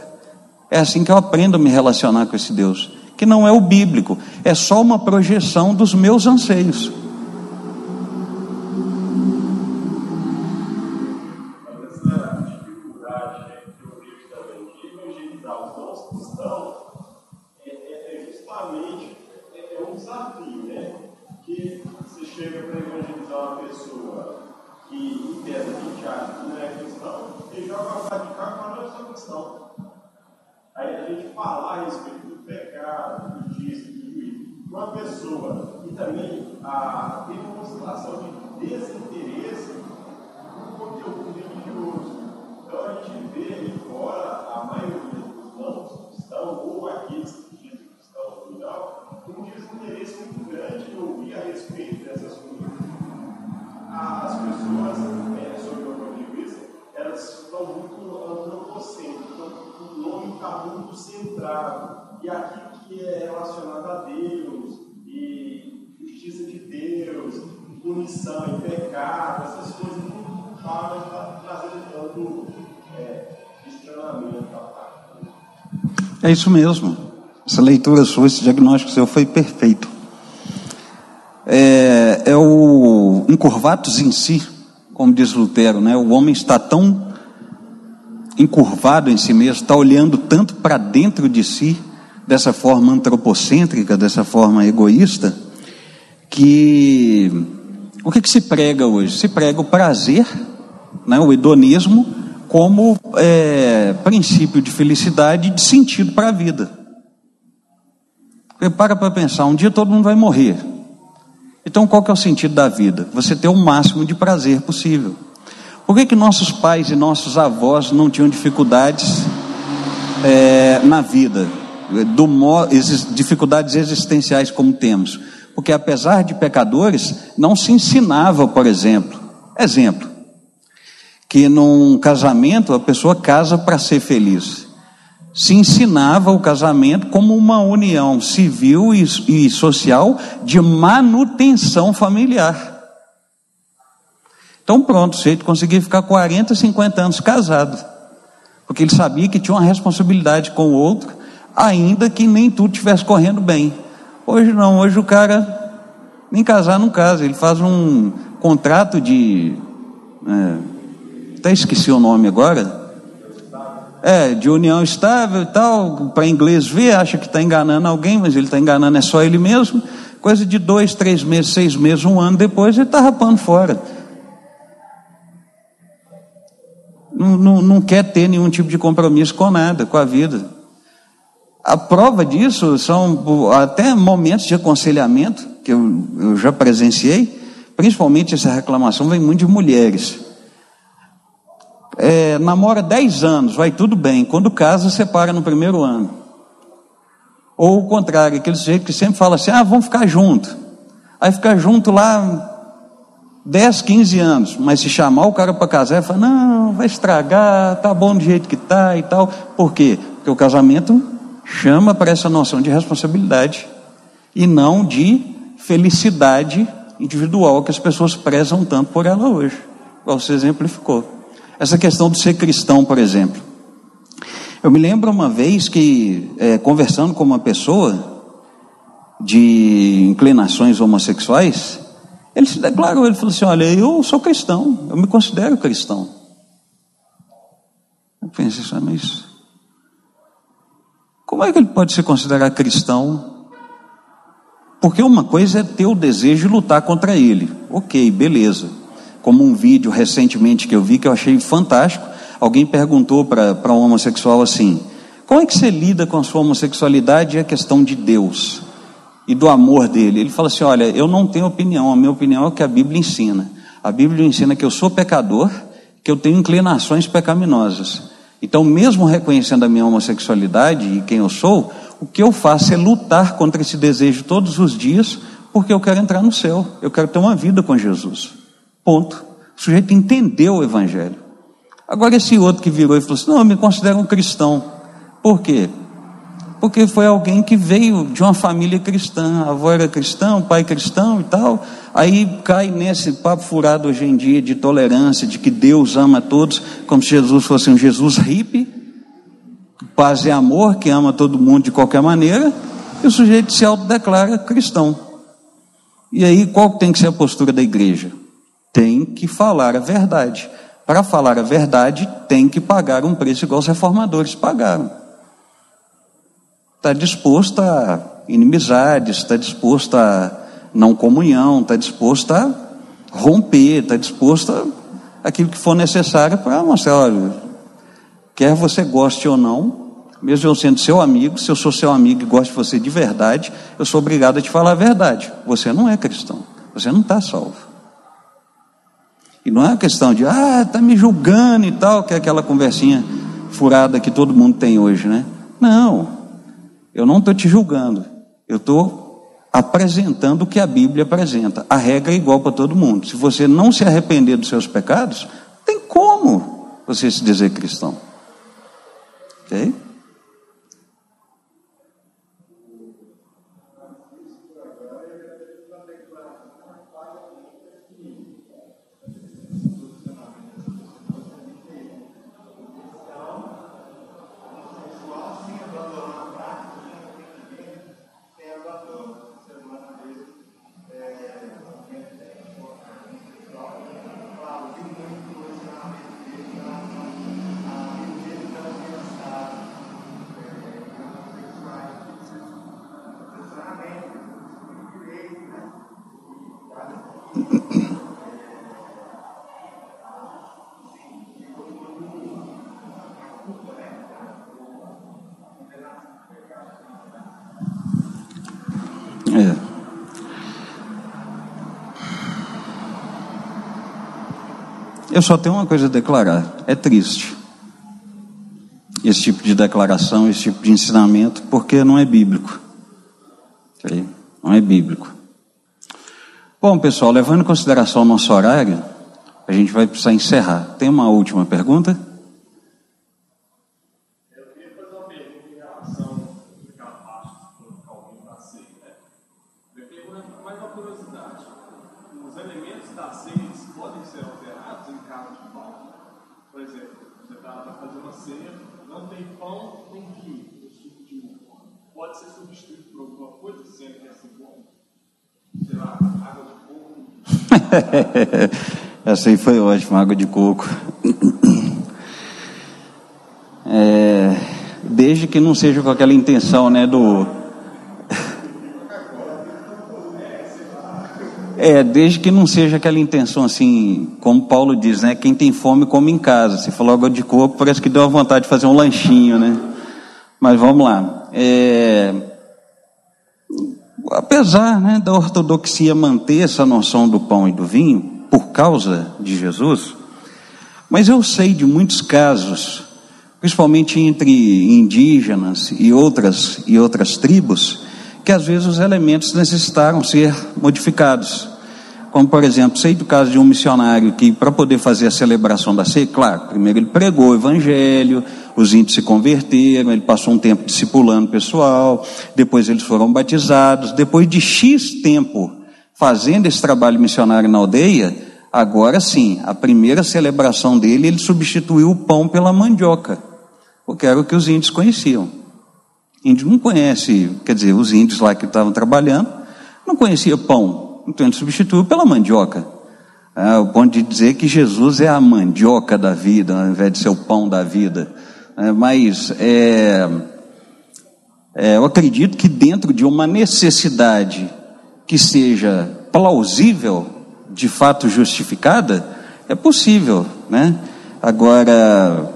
É assim que eu aprendo a me relacionar com esse Deus. Que não é o bíblico. É só uma projeção dos meus anseios. Aí a gente falar a respeito do pecado, do juízo, uma pessoa que também tem uma situação de desinteresse no conteúdo religioso. Então a gente vê aí fora a maioria dos não cristãos, ou aqueles que dizem que estão no geral, com um desinteresse muito grande em ouvir a respeito dessas coisas. As pessoas, sobre o ponto de vista, elas estão muito antropocêntricas. O nome está muito centrado, e aquilo que é relacionado a Deus, e justiça de Deus, punição e pecado, essas coisas não falam, está trazendo tanto questionamento. É isso mesmo, essa leitura sua, esse diagnóstico seu foi perfeito. É o incurvatus em si, como diz Lutero, né? O homem está tão encurvado em si mesmo, está olhando tanto para dentro de si, dessa forma antropocêntrica, dessa forma egoísta, que o que se prega hoje? Se prega o prazer, né, o hedonismo, como princípio de felicidade e de sentido para a vida. Porque para pensar, um dia todo mundo vai morrer. Então qual que é o sentido da vida? Você ter o máximo de prazer possível. Por que nossos pais e nossos avós não tinham dificuldades na vida? Dificuldades existenciais como temos? Porque apesar de pecadores, não se ensinava, por exemplo, que num casamento a pessoa casa para ser feliz. Se ensinava o casamento como uma união civil e social de manutenção familiar. Então pronto, o sujeito conseguia ficar 40, 50 anos casado, porque ele sabia que tinha uma responsabilidade com o outro, ainda que nem tudo estivesse correndo bem. Hoje não, hoje o cara nem casar não casa, ele faz um contrato de... até esqueci o nome agora. de união estável e tal, para inglês ver, acha que está enganando alguém, mas ele está enganando só ele mesmo. Coisa de 2, 3 meses, 6 meses, 1 ano depois, ele está rapando fora. Não quer ter nenhum tipo de compromisso com nada, com a vida. A prova disso são até momentos de aconselhamento, que eu já presenciei, principalmente essa reclamação vem muito de mulheres. Namora 10 anos, vai tudo bem, quando casa, separa no primeiro ano. Ou o contrário, aquele sujeito que sempre fala assim, vamos ficar junto. Aí fica junto lá 10, 15 anos, mas se chamar o cara para casar, ele fala, não, vai estragar, tá bom do jeito que tá e tal. Por quê? Porque o casamento chama para essa noção de responsabilidade e não de felicidade individual que as pessoas prezam tanto por ela hoje, igual você exemplificou. Essa questão de ser cristão, por exemplo. Eu me lembro uma vez que, conversando com uma pessoa de inclinações homossexuais, ele se declarou, ele falou assim, olha, eu sou cristão, eu me considero cristão. Eu pensei assim, mas como é que ele pode se considerar cristão? Porque uma coisa é ter o desejo de lutar contra ele. Ok, beleza. Como um vídeo recentemente que eu vi, que eu achei fantástico, alguém perguntou para um homossexual assim, como é que você lida com a sua homossexualidade e a questão de Deus e do amor dele? Ele fala assim, olha, eu não tenho opinião, a minha opinião é o que a Bíblia ensina. A Bíblia ensina que eu sou pecador, que eu tenho inclinações pecaminosas. Então, mesmo reconhecendo a minha homossexualidade e quem eu sou, o que eu faço é lutar contra esse desejo todos os dias, porque eu quero entrar no céu, eu quero ter uma vida com Jesus. Ponto. O sujeito entendeu o evangelho. Agora esse outro que virou e falou assim, não, eu me considero um cristão. Por quê? Porque foi alguém que veio de uma família cristã, a avó era cristã, o pai cristão e tal, aí cai nesse papo furado hoje em dia de tolerância, de que Deus ama todos, como se Jesus fosse um Jesus hippie, paz e amor, que ama todo mundo de qualquer maneira, e o sujeito se autodeclara cristão. E aí qual tem que ser a postura da igreja? Tem que falar a verdade. Para falar a verdade, tem que pagar um preço igual os reformadores pagaram. Está disposto a inimizades, está disposto a não comunhão, está disposto a romper, está disposto a aquilo que for necessário para mostrar, olha, quer você goste ou não, mesmo eu sendo seu amigo, se eu sou seu amigo e gosto de você de verdade, eu sou obrigado a te falar a verdade. Você não é cristão, você não está salvo. E não é uma questão de, está me julgando e tal, que é aquela conversinha furada que todo mundo tem hoje, né? Não, eu não estou te julgando, eu estou apresentando o que a Bíblia apresenta. A regra é igual para todo mundo. Se você não se arrepender dos seus pecados, não tem como você se dizer cristão. Ok? Eu só tenho uma coisa a declarar, é triste esse tipo de declaração, esse tipo de ensinamento, porque não é bíblico. Okay? Não é bíblico. Bom, pessoal, levando em consideração o nosso horário, a gente vai precisar encerrar. Tem uma última pergunta? Eu queria fazer uma pergunta em relação àquela parte do Calvino da ceia, né? Eu tenho mais uma curiosidade. Os elementos da ceia podem ser alterados em caso de falta? Por exemplo, você está fazendo uma ceia, não tem pão, tem vinho, o suco de uva. Pode ser substituído por alguma coisa, sendo que é simbólico? Sei lá, água de coco. Essa aí foi ótima, água de coco. Desde que não seja com aquela intenção, né, desde que não seja aquela intenção assim, como Paulo diz, né, quem tem fome come em casa. Você falou água de coco, parece que deu uma vontade de fazer um lanchinho, né? Mas vamos lá. Apesar, né, da ortodoxia manter essa noção do pão e do vinho, por causa de Jesus, mas eu sei de muitos casos, principalmente entre indígenas e outras tribos, que às vezes os elementos necessitaram ser modificados. Como, por exemplo, sei do caso de um missionário que, para poder fazer a celebração da ceia, claro, primeiro ele pregou o evangelho, os índios se converteram, ele passou um tempo discipulando o pessoal, depois eles foram batizados, depois de X tempo fazendo esse trabalho missionário na aldeia, agora sim, a primeira celebração dele, ele substituiu o pão pela mandioca, porque era o que os índios conheciam. Índio não conhece, quer dizer, os índios lá que estavam trabalhando, não conhecia pão, então ele substituiu pela mandioca. O ponto de dizer que Jesus é a mandioca da vida, ao invés de ser o pão da vida. Mas eu acredito que dentro de uma necessidade que seja plausível, de fato justificada, é possível, né? Agora,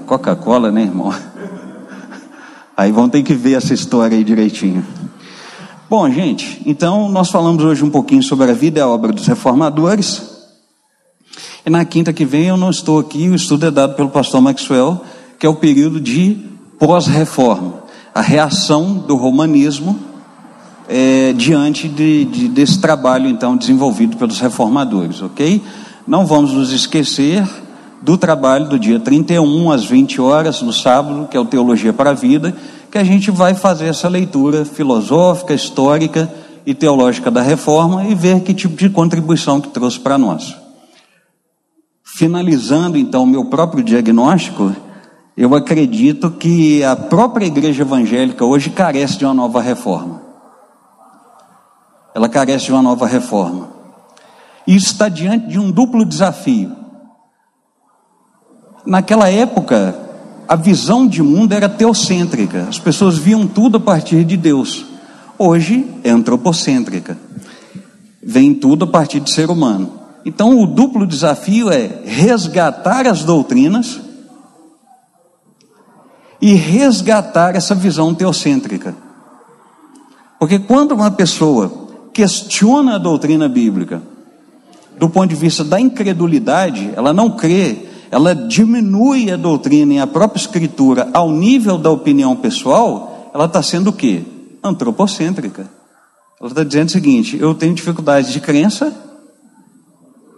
Coca-Cola, né, irmão? Aí vão ter que ver essa história aí direitinho. Bom, gente, então nós falamos hoje um pouquinho sobre a vida e a obra dos reformadores. E na quinta que vem eu não estou aqui, o estudo é dado pelo pastor Maxwell, que é o período de pós-reforma, a reação do romanismo diante desse trabalho então desenvolvido pelos reformadores, ok? Não vamos nos esquecer do trabalho do dia 31 às 20 horas no sábado, que é o Teologia para a Vida, que a gente vai fazer essa leitura filosófica, histórica e teológica da reforma e ver que tipo de contribuição que trouxe para nós. Finalizando então o meu próprio diagnóstico, eu acredito que a própria igreja evangélica hoje carece de uma nova reforma. Ela carece de uma nova reforma. E isso está diante de um duplo desafio. Naquela época, a visão de mundo era teocêntrica. As pessoas viam tudo a partir de Deus. Hoje é antropocêntrica. Vem tudo a partir de ser humano. Então o duplo desafio é resgatar as doutrinas e resgatar essa visão teocêntrica. Porque quando uma pessoa questiona a doutrina bíblica do ponto de vista da incredulidade, ela não crê, ela diminui a doutrina e a própria escritura ao nível da opinião pessoal, ela está sendo o quê? Antropocêntrica. Ela está dizendo o seguinte: eu tenho dificuldades de crença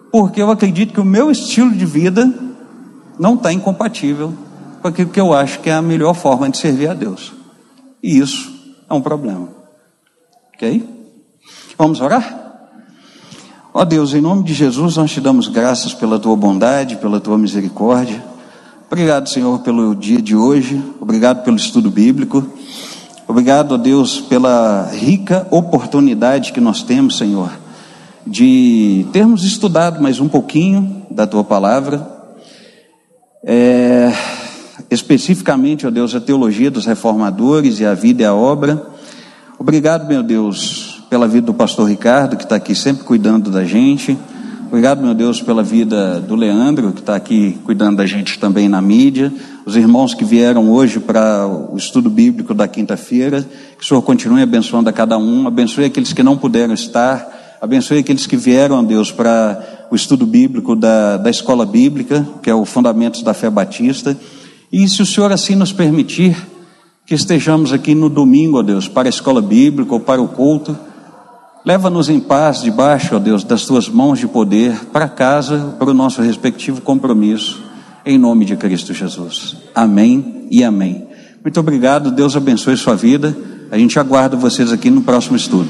porque eu acredito que o meu estilo de vida não está incompatível com aquilo que eu acho que é a melhor forma de servir a Deus. E isso é um problema. Ok? Vamos orar? Ó Deus, em nome de Jesus, nós te damos graças pela tua bondade, pela tua misericórdia. Obrigado, Senhor, pelo dia de hoje. Obrigado pelo estudo bíblico. Obrigado, ó Deus, pela rica oportunidade que nós temos, Senhor, de termos estudado mais um pouquinho da tua palavra. Especificamente, ó Deus, a teologia dos reformadores e a vida e a obra. Obrigado, meu Deus, pela vida do pastor Ricardo, que está aqui sempre cuidando da gente. Obrigado, meu Deus, pela vida do Leandro, que está aqui cuidando da gente também na mídia. Os irmãos que vieram hoje para o estudo bíblico da quinta-feira, que o Senhor continue abençoando a cada um. Abençoe aqueles que não puderam estar. Abençoe aqueles que vieram, Deus, para o estudo bíblico da escola bíblica, que é o Fundamentos da Fé Batista. E se o Senhor assim nos permitir, que estejamos aqui no domingo, ó Deus, para a escola bíblica ou para o culto, leva-nos em paz debaixo, ó Deus, das tuas mãos de poder, para casa, para o nosso respectivo compromisso, em nome de Cristo Jesus. Amém e amém. Muito obrigado, Deus abençoe sua vida. A gente aguarda vocês aqui no próximo estudo.